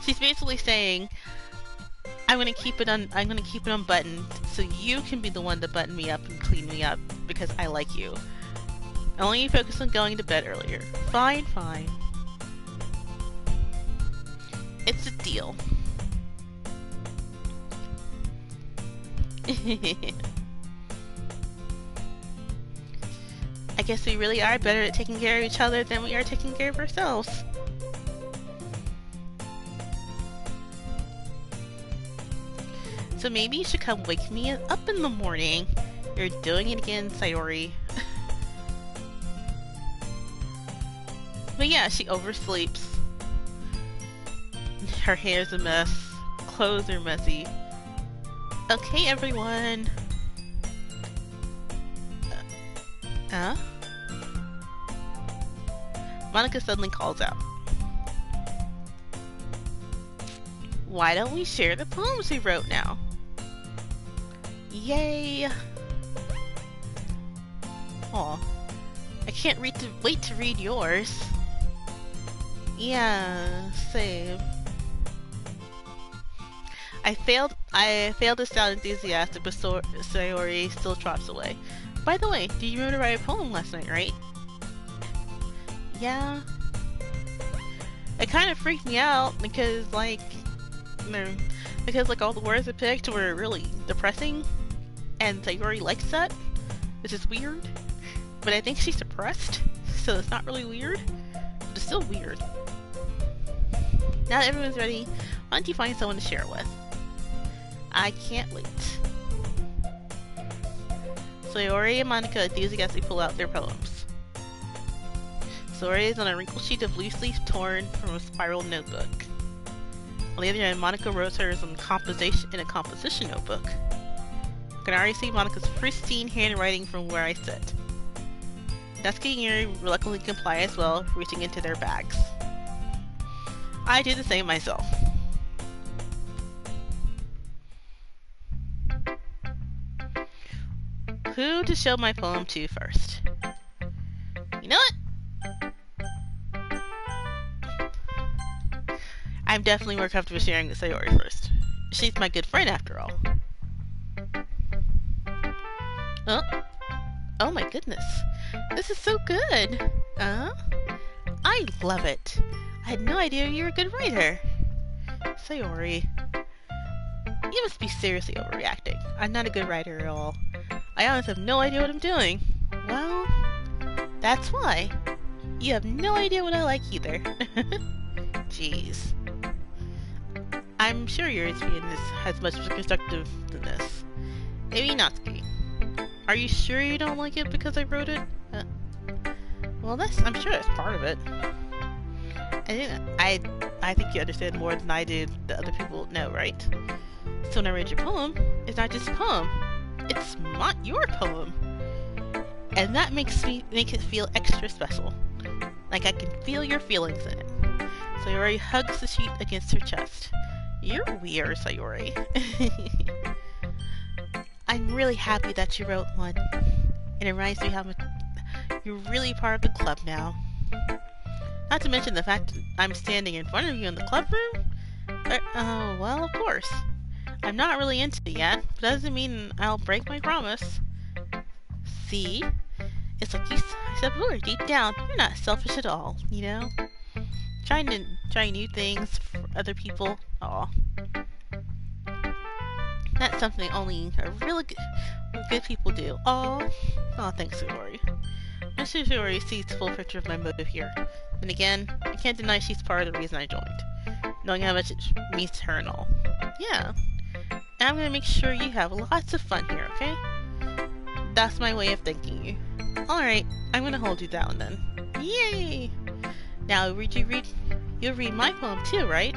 She's basically saying, I'm gonna keep it unbuttoned so you can be the one to button me up and clean me up because I like you. I want you to focus on going to bed earlier. Fine, fine. It's a deal. I guess we really are better at taking care of each other than we are taking care of ourselves. So maybe you should come wake me up in the morning. You're doing it again, Sayori. But yeah, she oversleeps. Her hair's a mess. Clothes are messy. Okay, everyone. Huh? Monica suddenly calls out. Why don't we share the poems we wrote now? Yay! Aw. I can't wait to read yours. Yeah, same. I failed to sound enthusiastic, but Sayori still trots away. By the way, did you remember to write a poem last night, right? Yeah. It kind of freaked me out because all the words I picked were really depressing, and Sayori likes that, which is weird. But I think she's depressed, so it's not really weird, but it's still weird. Now that everyone's ready, why don't you find someone to share with? I can't wait. Sayori and Monica enthusiastically pull out their poems. Sayori is on a wrinkled sheet of loose leaf torn from a spiral notebook. On the other hand, Monica wrote hers in a composition notebook. I can already see Monica's pristine handwriting from where I sit. Dusky and Yuri reluctantly comply as well, reaching into their bags. I do the same myself. Who to show my poem to first? You know what? I'm definitely more comfortable sharing with Sayori first. She's my good friend after all. Oh, oh my goodness. This is so good. I love it. I had no idea you were a good writer. Sayori, you must be seriously overreacting. I'm not a good writer at all. I honestly have no idea what I'm doing. Well, that's why. You have no idea what I like either. Jeez. I'm sure your experience has much more constructive than this. Maybe Natsuki. Are you sure you don't like it because I wrote it? Well, I'm sure that's part of it. I think you understand more than I did the other people know, right? So when I read your poem, it's not just a poem. It's not your poem. And that makes it feel extra special. Like I can feel your feelings in it. Sayori hugs the sheet against her chest. You're weird, Sayori. I'm really happy that you wrote one. It reminds me how much you're really part of the club now. Not to mention the fact that I'm standing in front of you in the club room. Oh, well, of course. I'm not really into it yet, but that doesn't mean I'll break my promise. See? It's like I said before, deep down, you're not selfish at all, you know? trying to try new things for other people. Aw, that's something only a really good people do. Aw, aw, thanks, Rory. Mrs. Rory sees the full picture of my motive here. Then again, I can't deny she's part of the reason I joined, knowing how much it means to her and all. Yeah, and I'm gonna make sure you have lots of fun here, okay? That's my way of thanking you. Alright, I'm gonna hold you down then. Yay! Now, you'll read my poem too, right?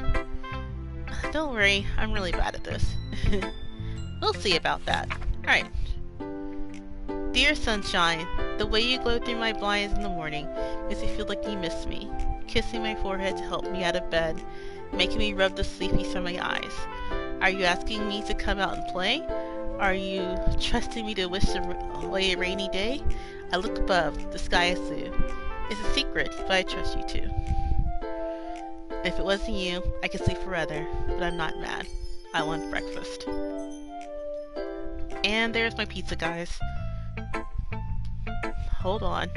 Don't worry, I'm really bad at this. We'll see about that. Alright. Dear sunshine, the way you glow through my blinds in the morning makes me feel like you miss me. Kissing my forehead to help me out of bed, making me rub the sleepies from my eyes. Are you asking me to come out and play? Are you trusting me to wish away a rainy day? I look above, the sky is blue. It's a secret, but I trust you too. If it wasn't you, I could sleep forever, but I'm not mad. I want breakfast. And there's my pizza, guys. Hold on.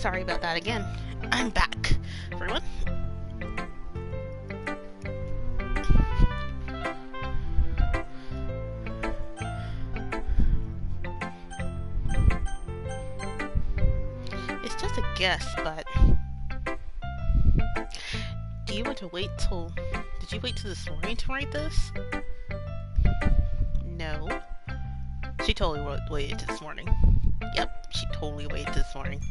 Sorry about that again. I'm back, everyone. It's just a guess, but do you want to wait till... Did you wait till this morning to write this? No. She totally waited till this morning. Yep, she totally waited this morning.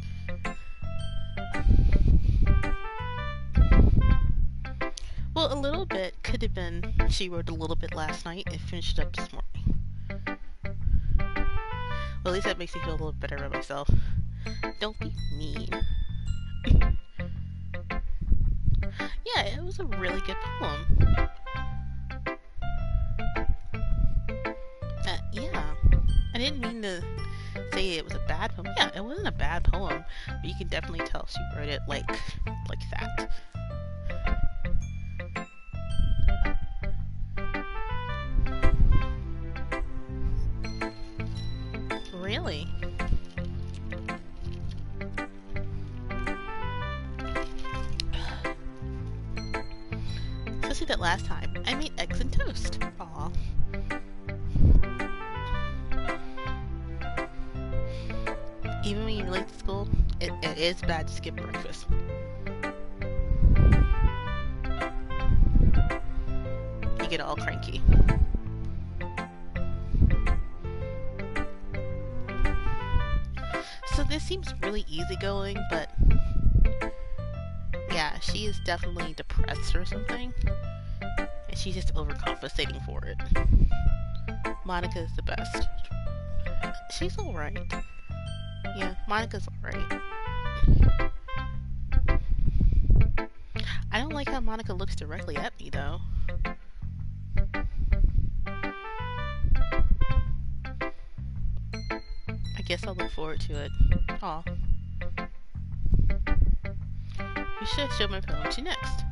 Well, a little bit could have been she wrote a little bit last night and finished it up this morning. Well, at least that makes me feel a little better about myself. Don't be mean. Yeah, it was a really good poem. Yeah. I didn't mean to say it was a bad poem. Yeah, it wasn't a bad poem, but you can definitely tell she wrote it like that. Really? Especially that last time. I made eggs and toast. Aw. Even when you're late to school, it is bad to skip breakfast. You get all cranky. So this seems really easygoing, but yeah, she is definitely depressed or something, and she's just overcompensating for it. Monica is the best. She's alright. Yeah, Monica's alright. I don't like how Monica looks directly at me, though. I guess I'll look forward to it. Aw. Who should I show my poem to next?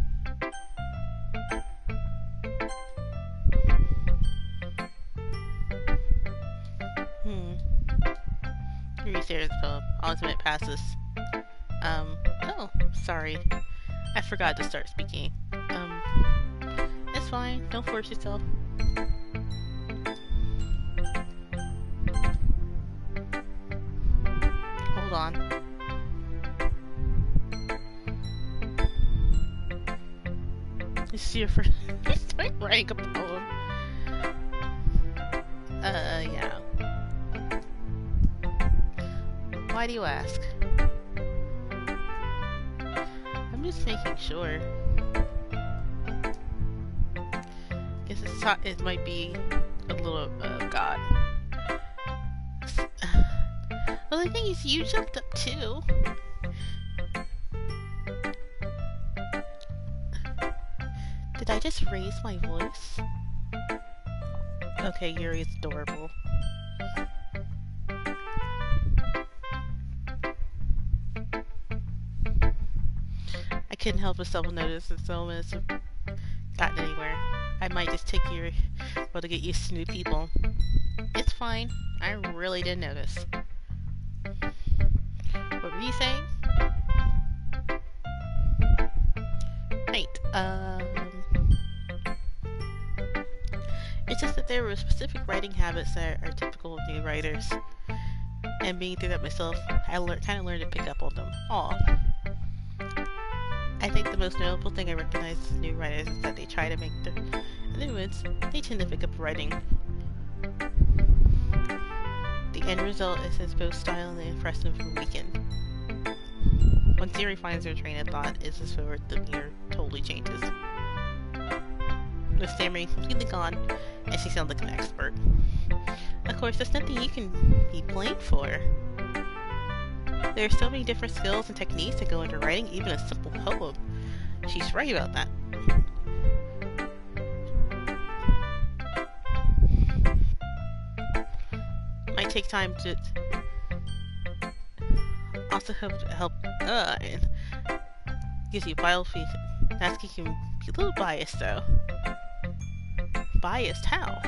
Read the poem. Ultimate passes. Oh, sorry. I forgot to start speaking. It's fine. Don't force yourself. Hold on. This is your first time writing a poem. Yeah. Why do you ask? I'm just making sure. Guess it might be a little, God. Well, the thing is, you jumped up too. Did I just raise my voice? Okay, Yuri's adorable. I couldn't help myself notice that so minutes have gotten anywhere. I might just take your well to get used to new people. It's fine. I really didn't notice. What were you saying? Right, it's just that there were specific writing habits that are typical of new writers. And being through that myself, I kind of learned to pick up on them. Aw. I think the most notable thing I recognize as new writers is that they try to make the other ones, they tend to pick up writing. The end result is his both style and impressive from weekend. Once Yuri finds her train of thought, is as though the mirror totally changes. With stammering completely gone, and she sounds like an expert. Of course, there's nothing you can be blamed for. There are so many different skills and techniques that go into writing even a simple poem. She's right about that. Might take time to also help and gives you vital feedback. That's can be a little biased though. Biased how?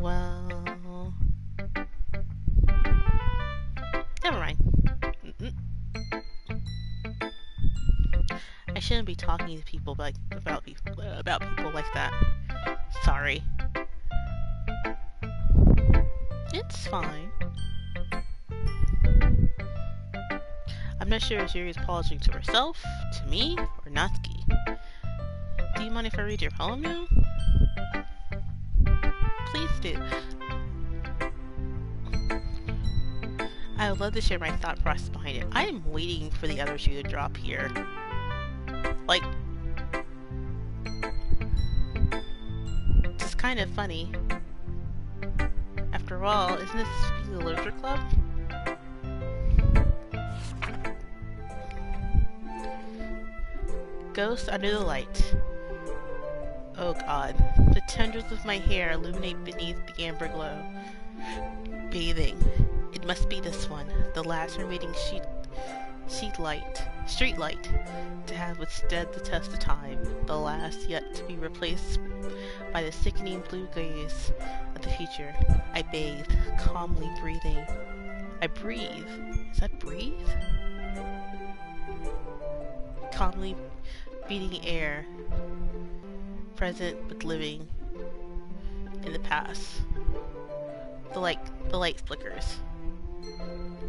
Well, be talking to people like about people like that. Sorry. It's fine. I'm not sure if Yuri is apologizing to herself, to me, or Natsuki. Do you mind if I read your poem now? Please do. I would love to share my thought process behind it. I am waiting for the other shoe to drop here. Like, it's kind of funny. After all, isn't this the Literature Club? Ghost under the light. Oh god. The tendrils of my hair illuminate beneath the amber glow. Bathing. It must be this one, the last remaining street light, to have withstood the test of time, the last yet to be replaced by the sickening blue gaze of the future. I bathe, calmly breathing. I breathe. Is that breathe? Calmly beating air, present but living in the past. The light flickers.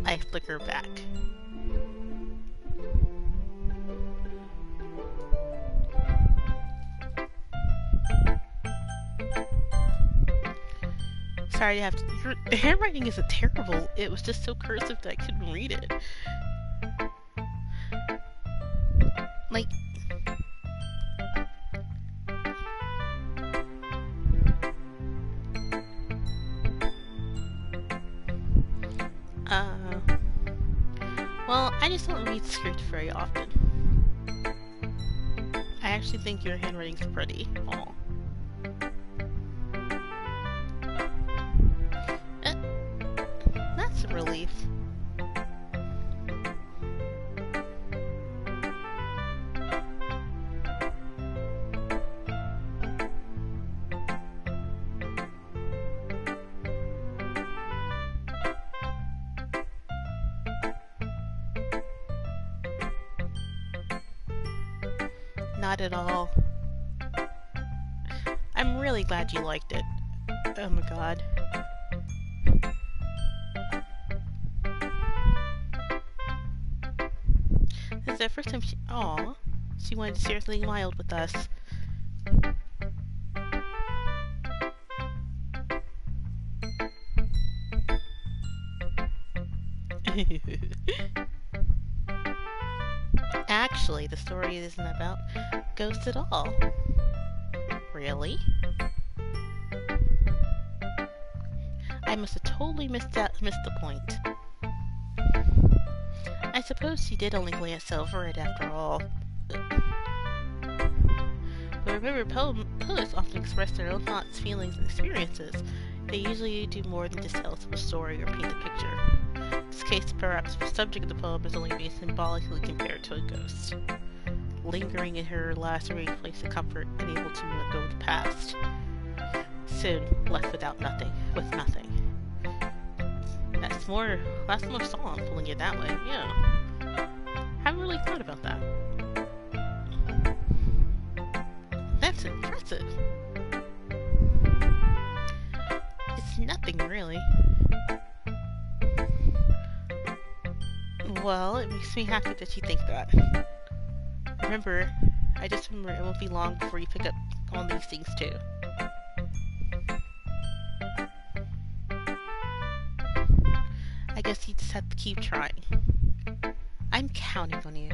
I flicker back. Sorry to have to. The handwriting isn't terrible. It was just so cursive that I couldn't read it. Like. Well, I just don't read script very often. I actually think your handwriting's pretty. Aw. That's a relief. Not at all. I'm really glad you liked it. Oh my god. This is the first time she wanted to share something wild with us. Actually, the story isn't about ghosts at all. Really? I must have totally missed the point. I suppose she did only glance over it after all. But remember, poets often express their own thoughts, feelings, and experiences. They usually do more than just tell us a story or paint a picture. In this case, perhaps the subject of the poem is only being symbolically compared to a ghost, lingering in her last remaining place of comfort, unable to let go of the past. Soon, left with nothing. That's more song, pulling it that way, yeah. Haven't really thought about that. That's impressive. It's nothing, really. Well, it makes me happy that you think that. Remember, I just remember it won't be long before you pick up on these things too. I guess you just have to keep trying. I'm counting on you.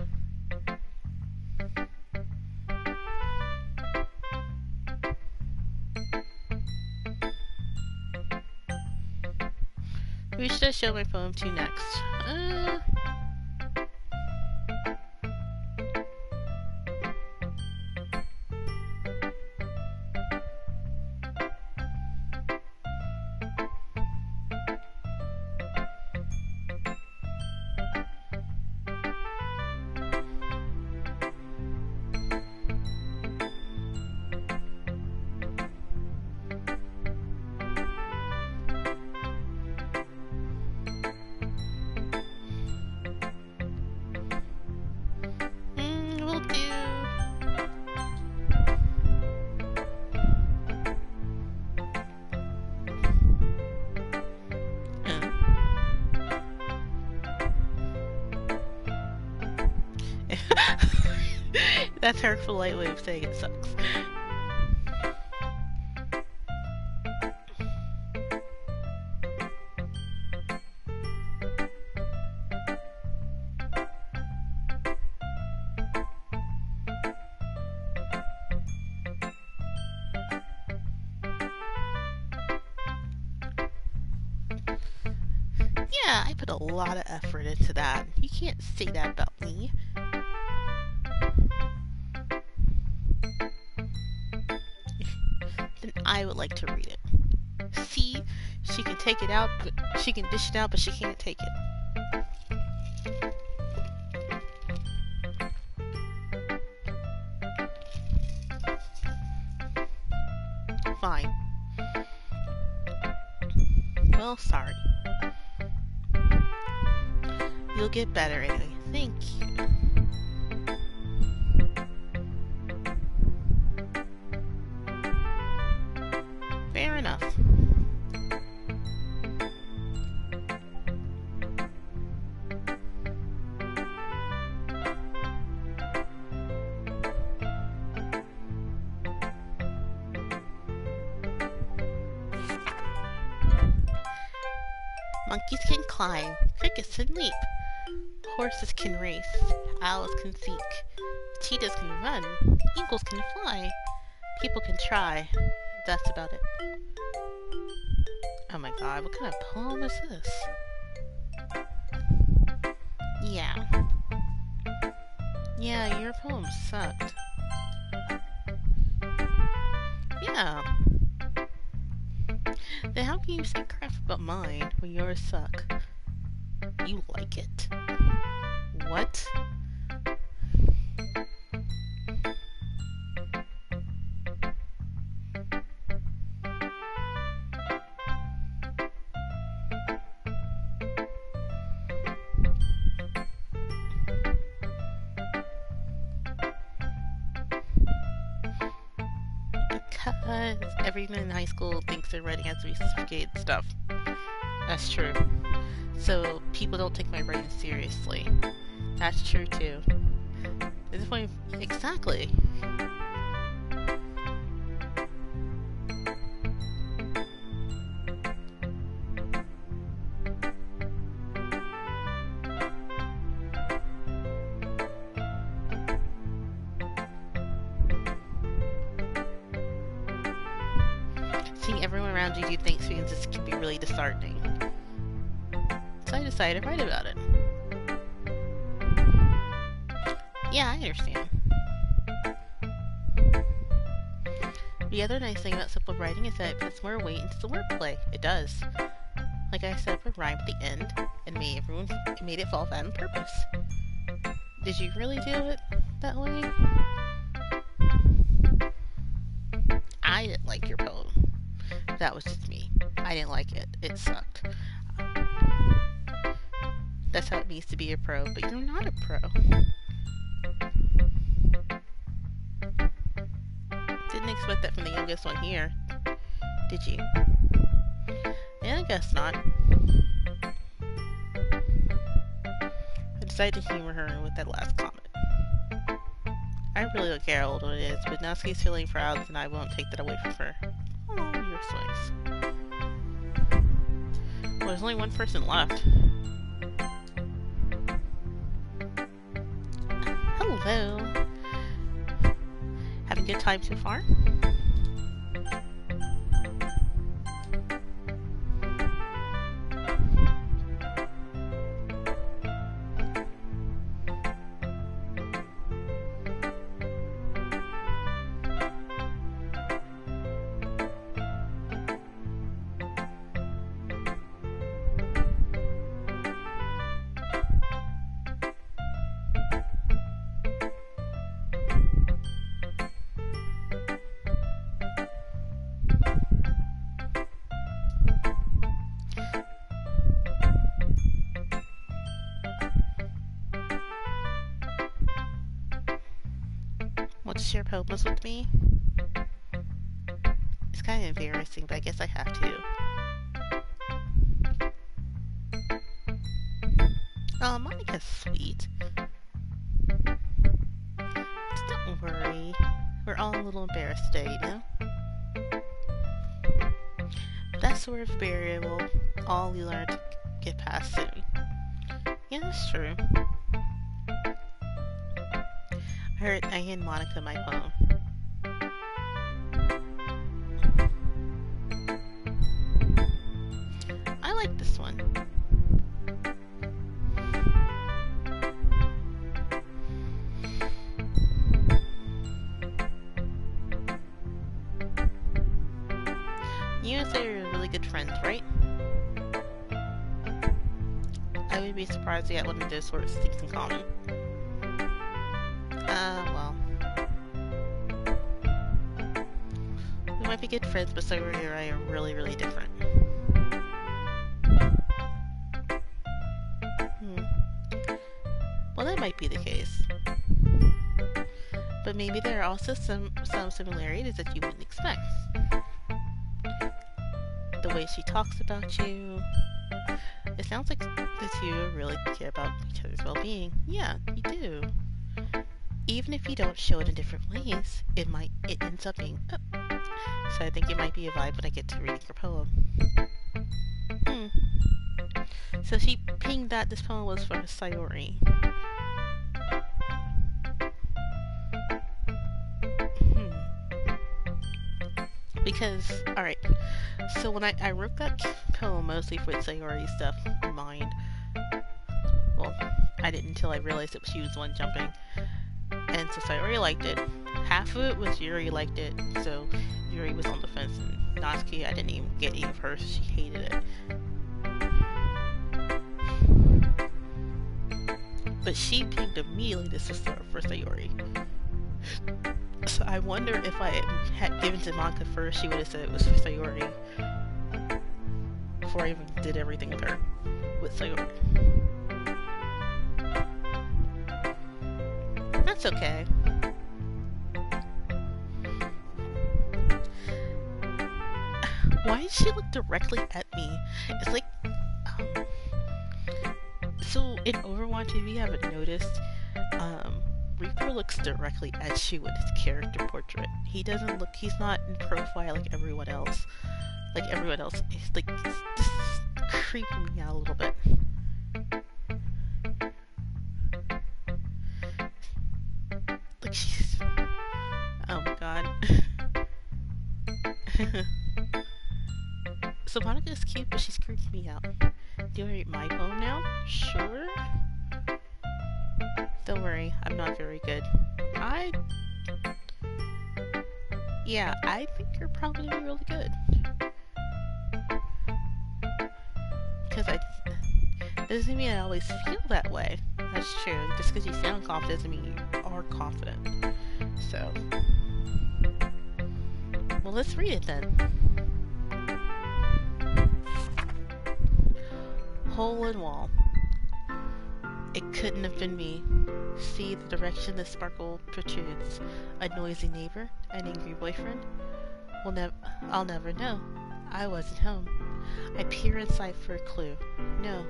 Who should I show my poem to next? That's her polite way of saying it sucks. Yeah, I put a lot of effort into that. You can't say that about me. Then I would like to read it. See, she can take it out, but she can dish it out, but she can't take it. Fine. Well, sorry. You'll get better anyway. Thank you. Fair enough. Monkeys can climb, crickets can leap, horses can race, owls can seek, cheetahs can run, eagles can fly, people can try. That's about it. Oh my god, what kind of poem is this? Yeah. Yeah, your poem sucked. Yeah. Then how can you say crap about mine when yours suck? You like it? What? Because everyone in high school thinks they're writing as we sophisticated stuff. That's true. So people don't take my writing seriously. That's true too. At this point, exactly. Seeing everyone around you do things means this can be really disheartening. So I decided to write about it. Yeah, I understand. The other nice thing about simple writing is that it puts more weight into the wordplay. It does. Like I said, put rhyme at the end and made it fall flat on purpose. Did you really do it that way? I didn't like your poem. That was just me. I didn't like it. It sucked. That's how it means to be a pro, but you're not a pro. Didn't expect that from the youngest one here. Did you? Yeah, I guess not. I decided to humor her with that last comment. I really don't care how old it is, but Natsuki's feeling proud, and I won't take that away from her. Oh, you're so nice. Well, there's only one person left. Hello. Having a good time so far? Want to share poems with me? It's kind of embarrassing, but I guess I have to. Oh, Monica's sweet. Don't worry. We're all a little embarrassed today, you know? That sort of barrier will all we learn to get past soon. Yeah, that's true. I hand Monica my poem. I like this one. You and Sarah are really good friends, right? I would be surprised you had one of those sorts of things in common. Well. We might be good friends, but Sarah and I are really, really different. Hmm. Well, that might be the case. But maybe there are also some similarities that you wouldn't expect. The way she talks about you. It sounds like the two really care about each other's well-being. Yeah, you do. Even if you don't show it in different ways, it ends up being. Oh. So I think it might be a vibe when I get to reading her poem. Hmm. So she pinged that this poem was from Sayori. Hmm. Because, alright, so when I wrote that poem mostly for Sayori stuff in mind, well, I didn't until I realized that she was the one jumping. And so Sayori liked it. Half of it was Yuri liked it, so Yuri was on the fence, and Natsuki, I didn't even get any of hers, she hated it. But she pinged immediately this was for Sayori. So I wonder if I had given to Monica first, she would have said it was for Sayori. Before I even did everything with her. With Sayori. That's okay. Why did she look directly at me? It's like, so in Overwatch, if you haven't noticed, Reaper looks directly at you in his character portrait. He doesn't look, he's not in profile like everyone else. Like everyone else, he's like, this is creeping me out a little bit. Like she's, oh my god. So Monica's cute, but she's creeping me out. Do you want to read my poem now? Sure. Don't worry, I'm not very good. Yeah, I think you're probably really good. Because doesn't mean I always feel that way. That's true. Just because you sound confident doesn't mean you are confident. So, well, let's read it then. Hole in wall. It couldn't have been me. See the direction the sparkle protrudes. A noisy neighbor? An angry boyfriend? I'll never know. I wasn't home. I peer inside for a clue. No,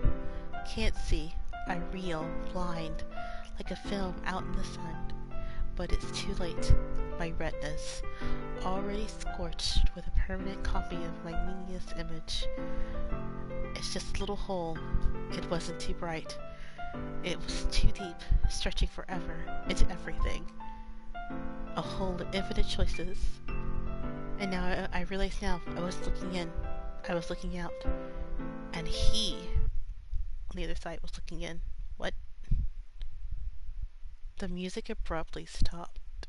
can't see. I reel, blind, like a film out in the sun. But it's too late. My retinas, already scorched with a permanent copy of my meaningless image. It's just a little hole. It wasn't too bright. It was too deep, stretching forever into everything. A hole of infinite choices. And now I realize now, I was looking in. I was looking out. And he, on the other side, was looking in. What? The music abruptly stopped.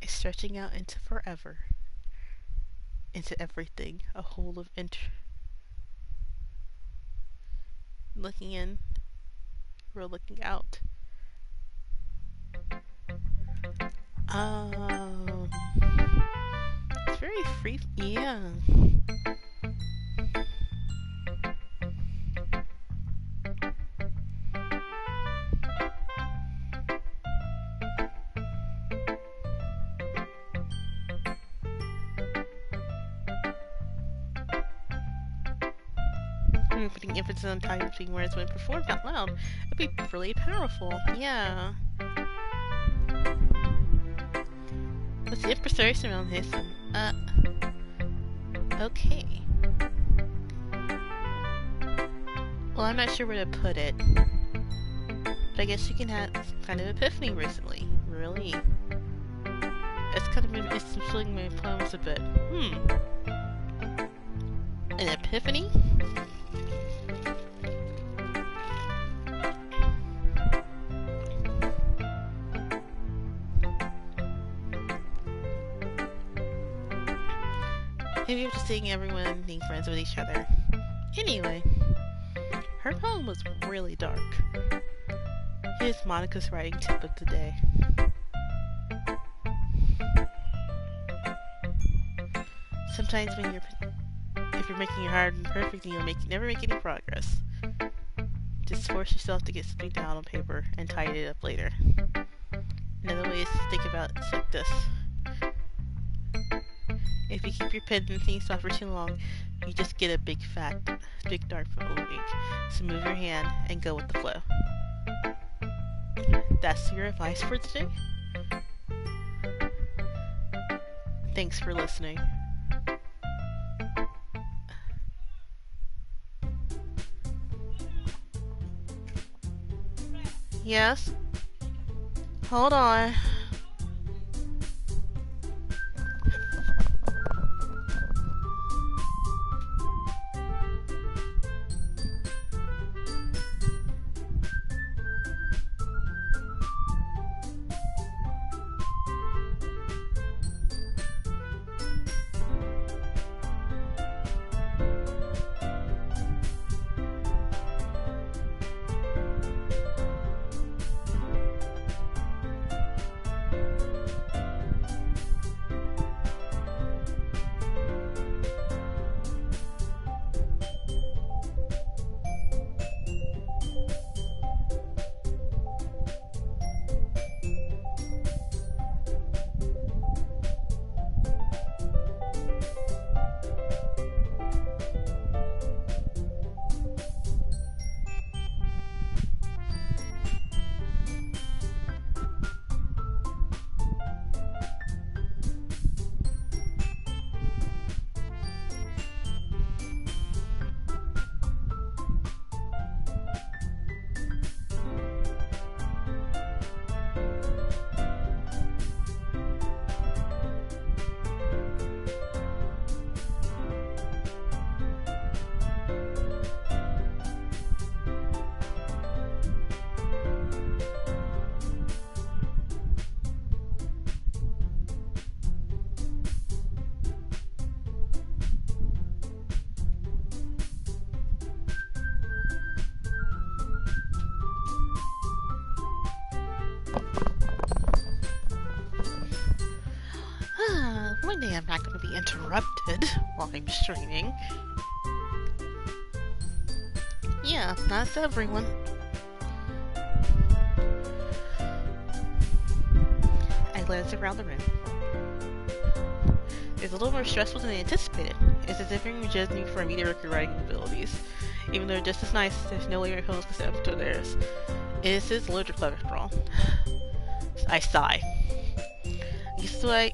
It's stretching out into forever. Into everything. A hole of looking in. We're looking out. It's very free. Yeah. putting emphasis on time between words when performed out loud would be really powerful. Yeah. What's the emphasis around this? Okay. Well, I'm not sure where to put it. But I guess you can have some kind of epiphany recently. Really? It's kind of been filling my poems a bit. An epiphany? Maybe I'm just seeing everyone being friends with each other. Anyway, her poem was really dark. Here's Monica's writing tip of the day. Sometimes if you're making it hard and perfect, you'll never make any progress. Just force yourself to get something down on paper and tidy it up later. Another way is to think about it like this. If you keep your pen and things soft for too long, you just get a big dark full of ink. So move your hand and go with the flow. That's your advice for today? Thanks for listening. Yes? Hold on. One day I'm not going to be interrupted while I'm streaming. Yeah, not everyone. I glance around the room. It's a little more stressful than I anticipated. It's as if you're judging me for mediocre writing abilities. Even though they're just as nice, there's no way your poems can stand up to theirs. It is his literature club after all. I sigh. This is what I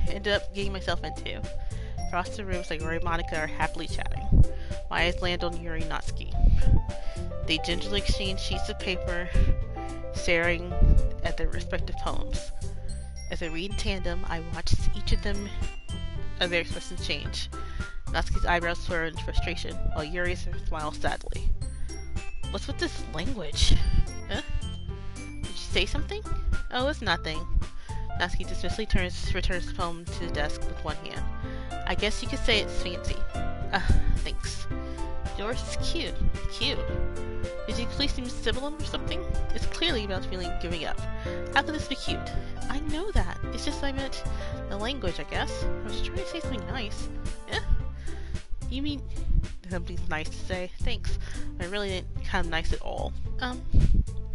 ended up getting myself into. Across the rooms, like Rory and Monica are happily chatting. My eyes land on Yuri and Natsuki. They gingerly exchange sheets of paper, staring at their respective poems. As I read in tandem, I watch each of their expressions change. Natsuki's eyebrows furrow in frustration, while Yuri's smiles sadly. What's with this language? Huh? Did you say something? Oh, it's nothing. Natsuki dismissively returns the poem to the desk with one hand. I guess you could say it's fancy. Thanks. Yours is cute. Cute. Did you please seem sibilant or something? It's clearly about feeling giving up. How could this be cute? I know that. It's just I meant the language, I guess. I was trying to say something nice. Eh? You mean something's nice to say? Thanks. I really didn't kind of nice at all.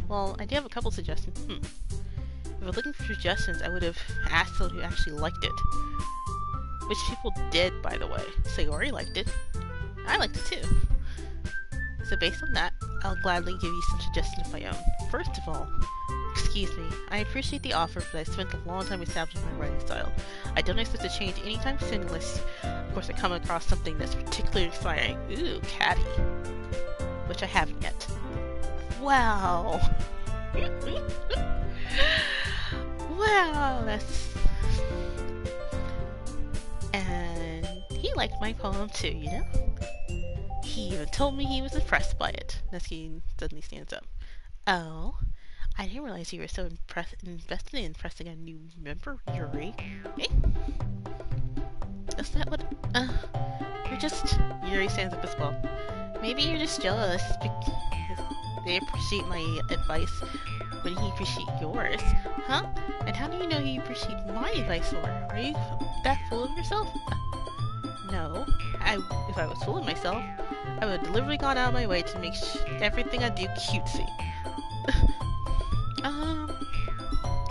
Well, I do have a couple suggestions. If I was looking for suggestions, I would have asked someone who actually liked it. Which people did, by the way. Sayori liked it. I liked it too. So based on that, I'll gladly give you some suggestions of my own. First of all, excuse me, I appreciate the offer, but I spent a long time establishing my writing style. I don't expect to change anytime soon unless, of course, I come across something that's particularly exciting. Ooh, catty. Which I haven't yet. Wow. Wow, that's... And he liked my poem too, you know? He even told me he was impressed by it. Nesky suddenly stands up. Oh, I didn't realize you were so invested in impressing a new member, Yuri. Eh? Is that what... you're just... Yuri stands up as well. Maybe you're just jealous because they appreciate my advice when he appreciate yours. Huh? And how do you know he appreciate my advice more? Are you that full of yourself? No. If I was full of myself, I would have deliberately gone out of my way to make everything I do cutesy.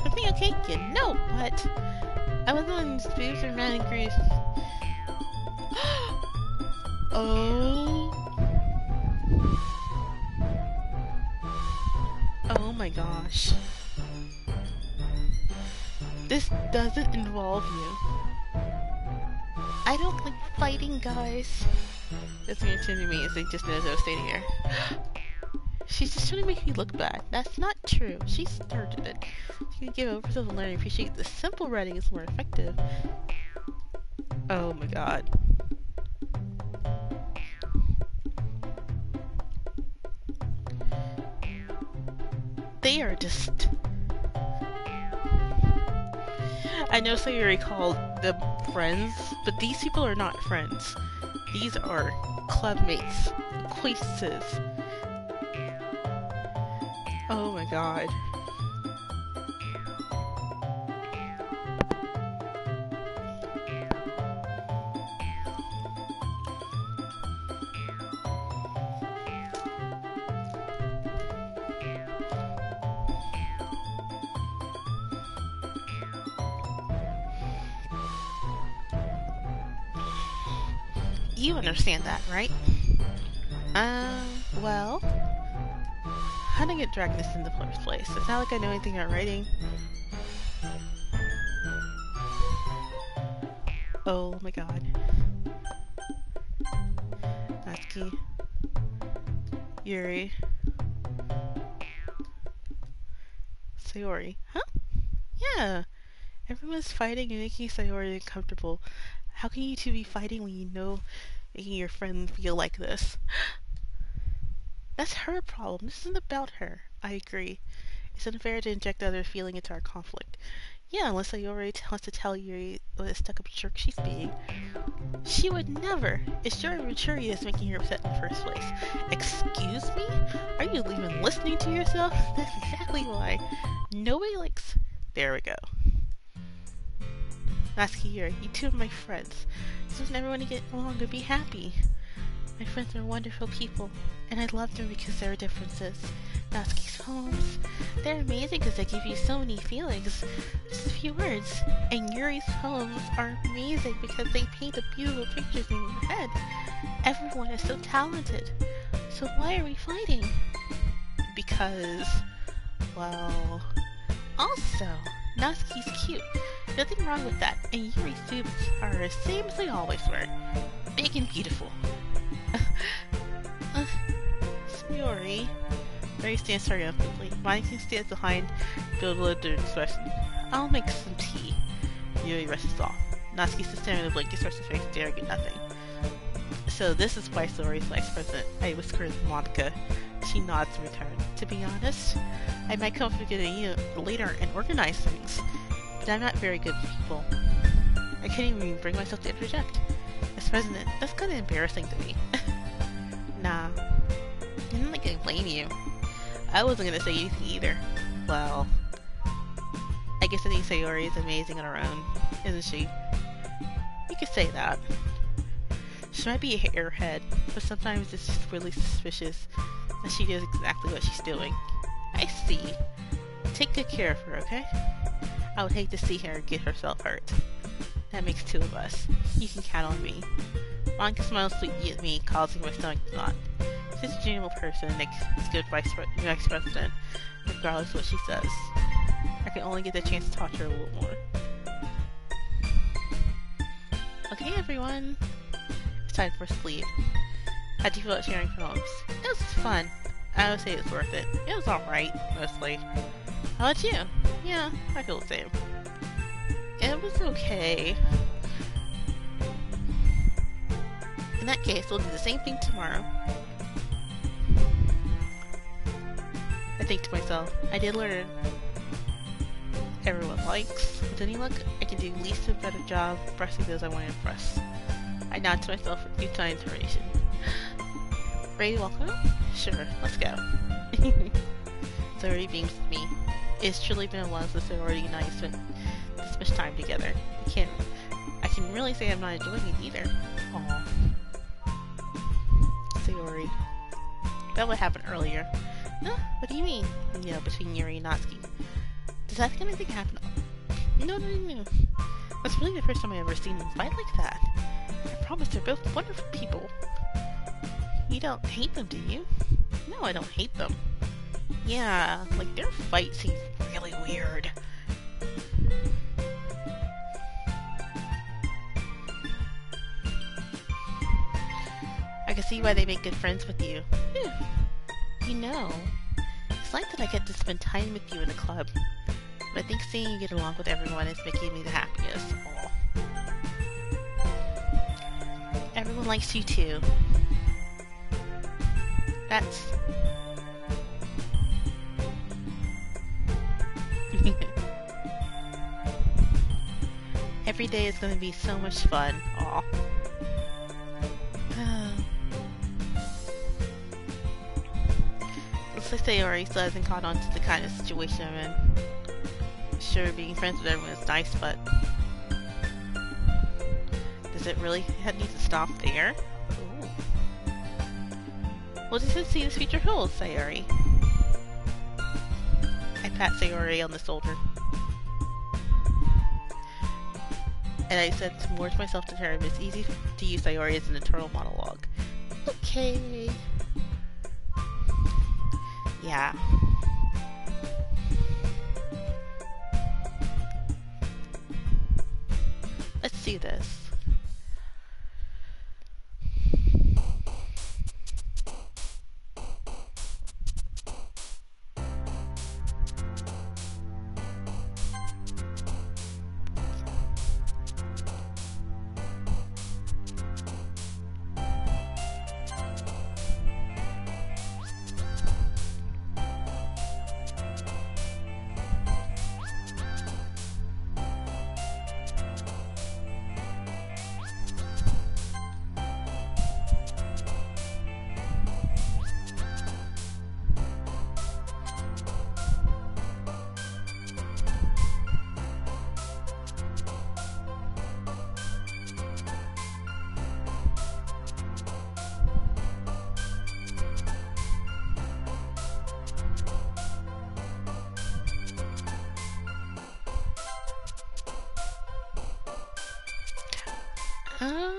Everything okay, kid? No, but I was on spooks or mad and grief. Oh. Oh my gosh. This doesn't involve you. I don't like fighting, guys. That's going to turn to me as they just noticed I was standing here. She's just trying to make me look bad. That's not true. She started it. She can give over herself and learn to appreciate the simple writing is more effective. Oh my god. They are just... I know Sayuri called them friends, but these people are not friends. These are clubmates, acquaintances. Oh my god. You understand that, right? Well... How did I get dragged this in the first place? It's not like I know anything about writing. Oh my god. Natsuki. Yuri. Sayori. Huh? Yeah. Everyone's fighting and making Sayori uncomfortable. How can you two be fighting when you know making your friend feel like this? That's her problem. This isn't about her. I agree. It's unfair to inject other feeling into our conflict. Yeah, unless Sayori wants to tell Yuri what a stuck-up jerk she's being. She would never. It's your immaturity that's making her upset in the first place. Excuse me? Are you even listening to yourself? That's exactly why. Nobody likes... There we go. Natsuki, Yuri, you two are my friends. So doesn't everyone get along and be happy? My friends are wonderful people, and I love them because there are differences. Natsuki's poems, they're amazing because they give you so many feelings. Just a few words. And Yuri's poems are amazing because they paint the beautiful pictures in your head. Everyone is so talented. So why are we fighting? Because, well... Also, Natsuki's cute. Nothing wrong with that. And Yuri's boobs are the same as they always were. Big and beautiful. Sayori. Mary stands triumphantly. Monica stands behind, bewildered expression. I'll make some tea. Yuri rushes off. Natsuki sits there in the blanket, starts her face, staring at nothing. So this is why Sayori's vice president. I whisper to Monica. She nods in return. To be honest, I might come up with a later and organize things, but I'm not very good with people. I can't even bring myself to interject. As president, that's kind of embarrassing to me. Nah. I don't think I blame you. I wasn't gonna say anything either. Well, I guess I think Sayori is amazing on her own, isn't she? You could say that. She might be a airhead, but sometimes it's just really suspicious that she knows exactly what she's doing. I see. Take good care of her, okay? I would hate to see her get herself hurt. That makes two of us. You can count on me. Monica smiles sweetly at me, causing my stomach to knot. She's a genuine person, like this good vice president, regardless of what she says. I can only get the chance to talk to her a little more. Okay, everyone. It's time for sleep. How'd you feel about sharing poems? It was fun. I would say it was worth it. It was alright, mostly. How about you? Yeah, I feel the same. It was okay. In that case, we'll do the same thing tomorrow. I think to myself, I did learn everyone likes. With any luck, I can do at least a better job impressing those I want to impress. I nod to myself with futile inspiration. Ready to walk home? Sure, let's go. Zoe beams with me. It's truly been a while since Sayori and I spent this much time together. I can really say I'm not enjoying it either. Aw. Sayori. That would happen earlier. Huh? What do you mean? Yeah, between Yuri and Natsuki. Does that kind of thing happen? No. That's really the first time I've ever seen them fight like that. I promise they're both wonderful people. You don't hate them, do you? No, I don't hate them. Yeah, like their fight seems really weird. I can see why they make good friends with you. You know, it's like that I get to spend time with you in the club. But I think seeing you get along with everyone is making me the happiest. Aww. Everyone likes you too. That's... Every day is going to be so much fun. Aw. Looks like Sayori still hasn't caught on to the kind of situation I'm in. Sure, being friends with everyone is nice, but... Does it really need to stop there? Ooh. We'll just see this future holds, Sayori. I pat Sayori on the shoulder. And I said some words myself to her, but it's easy to use Sayori as an internal monologue. Okay. Yeah. Let's do this. Uh...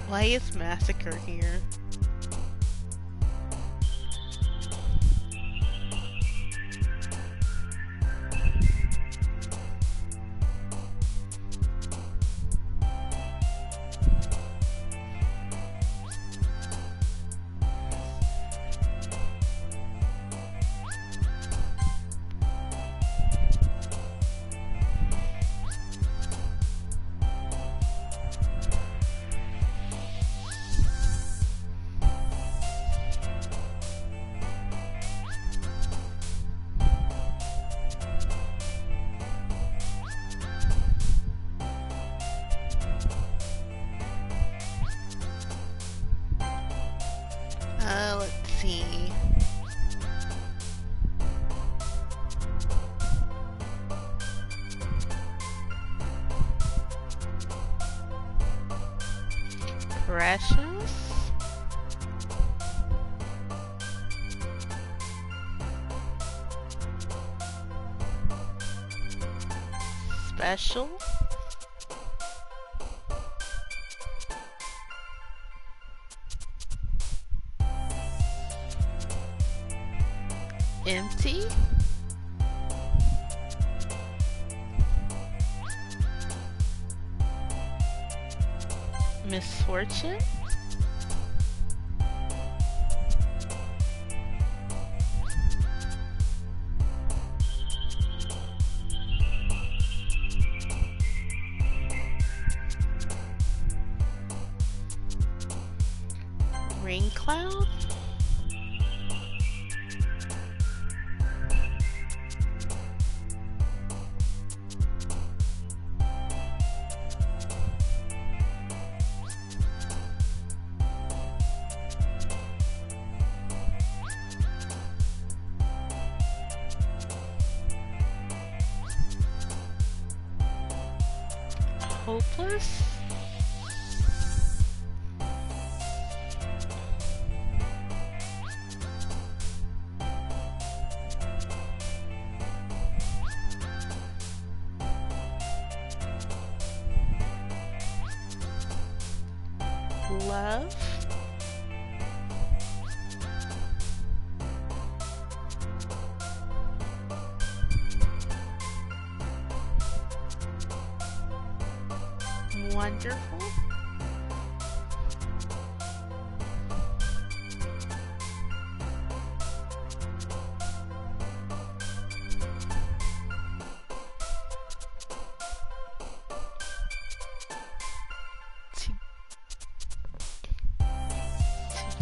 Why is Massacre here? Precious. Special. Empty. Misfortune. Rain cloud. Hopeless. Love. Wonderful.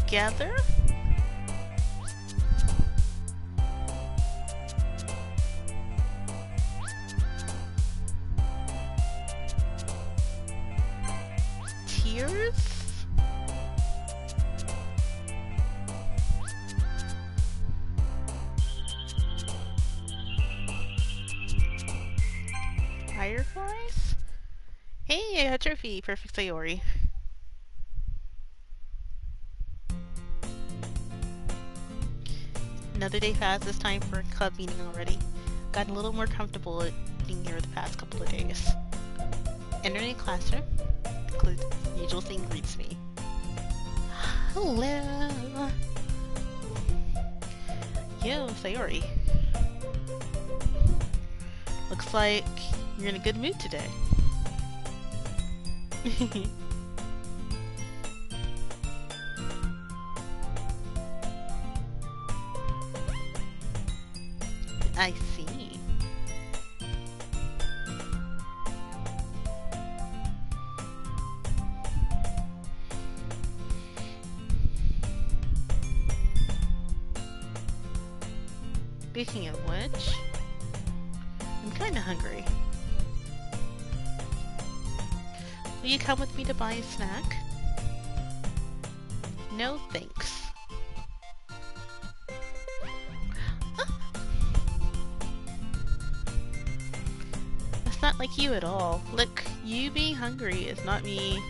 Together. Tears. Fireflies. Hey, a trophy. Perfect Sayori. Another day passed, this time for a club meeting already. Gotten a little more comfortable being here the past couple of days. Entering a classroom, the usual thing greets me. Hello! Yo, Sayori. Looks like you're in a good mood today. I see. Speaking of which, I'm kinda hungry. Will you come with me to buy a snack? No thanks. That's not like you at all. Look, you being hungry is not me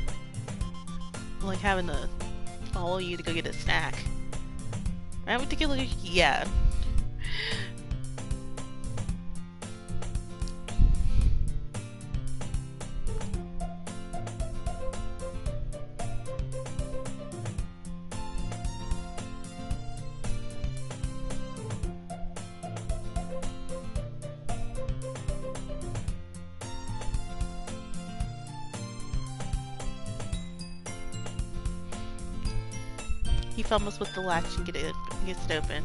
like having to follow you to go get a snack. I would take a look at yeah. He fumbles with the latch and gets it open.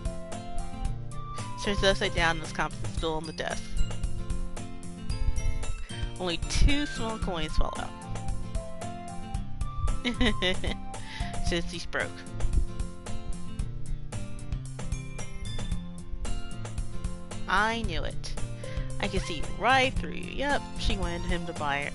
Turns it upside down and his compass is still on the desk. Only 2 small coins fall out. Since he's broke. I knew it. I could see right through you. Yep, she wanted him to buy it.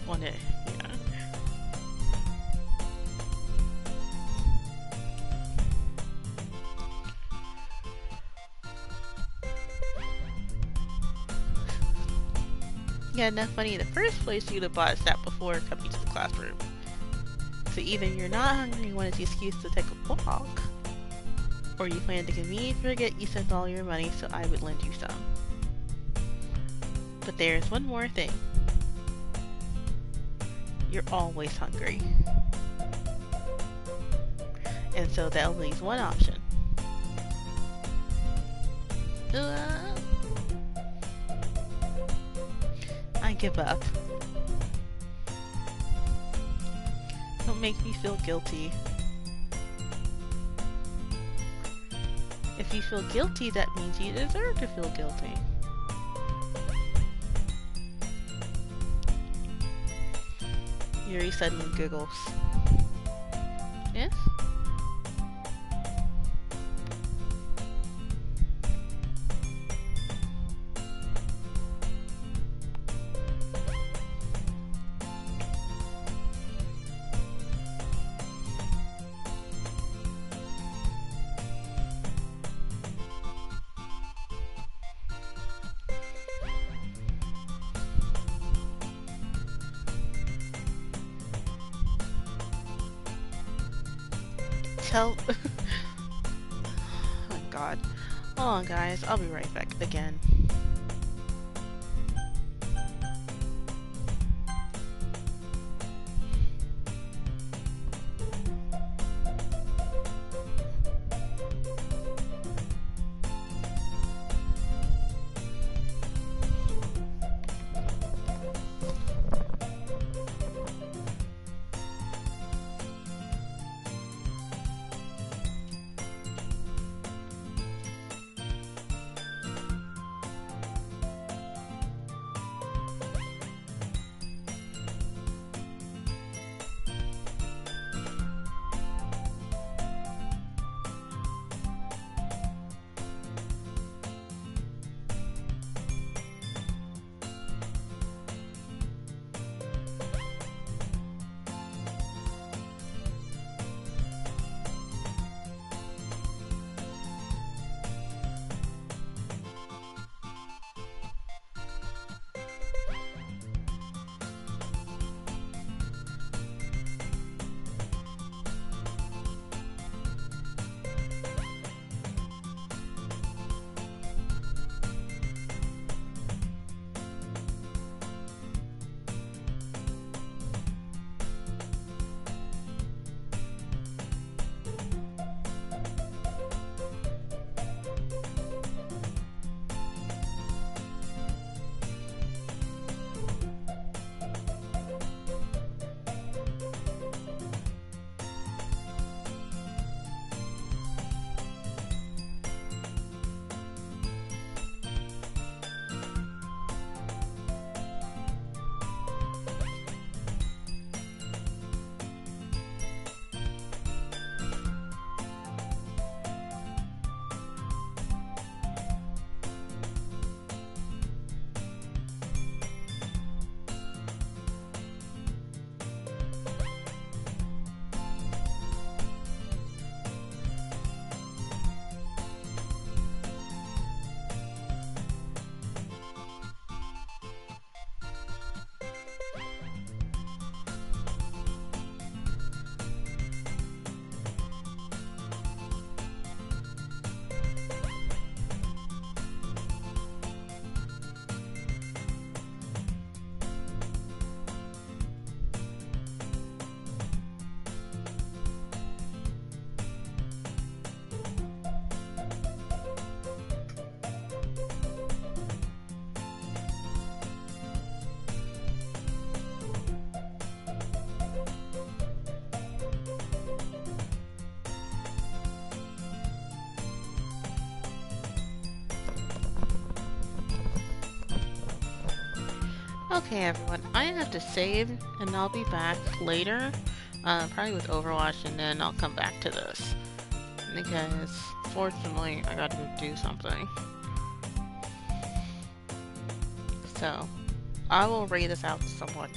You had enough money in the first place, you would have bought a snack before coming to the classroom. So either you're not hungry and wanted the excuse to take a walk, or you plan to conveniently forget you spent all your money so I would lend you some. But there's one more thing. You're always hungry. And so that leaves one option. I give up. Don't make me feel guilty. If you feel guilty, that means you deserve to feel guilty. Yuri suddenly giggles. Yes? Tell... oh my god. Hold on guys, I'll be right back again. Okay everyone, I have to save and I'll be back later, probably with Overwatch, and then I'll come back to this. Because, fortunately, I gotta go do something. So, I will read this out to someone.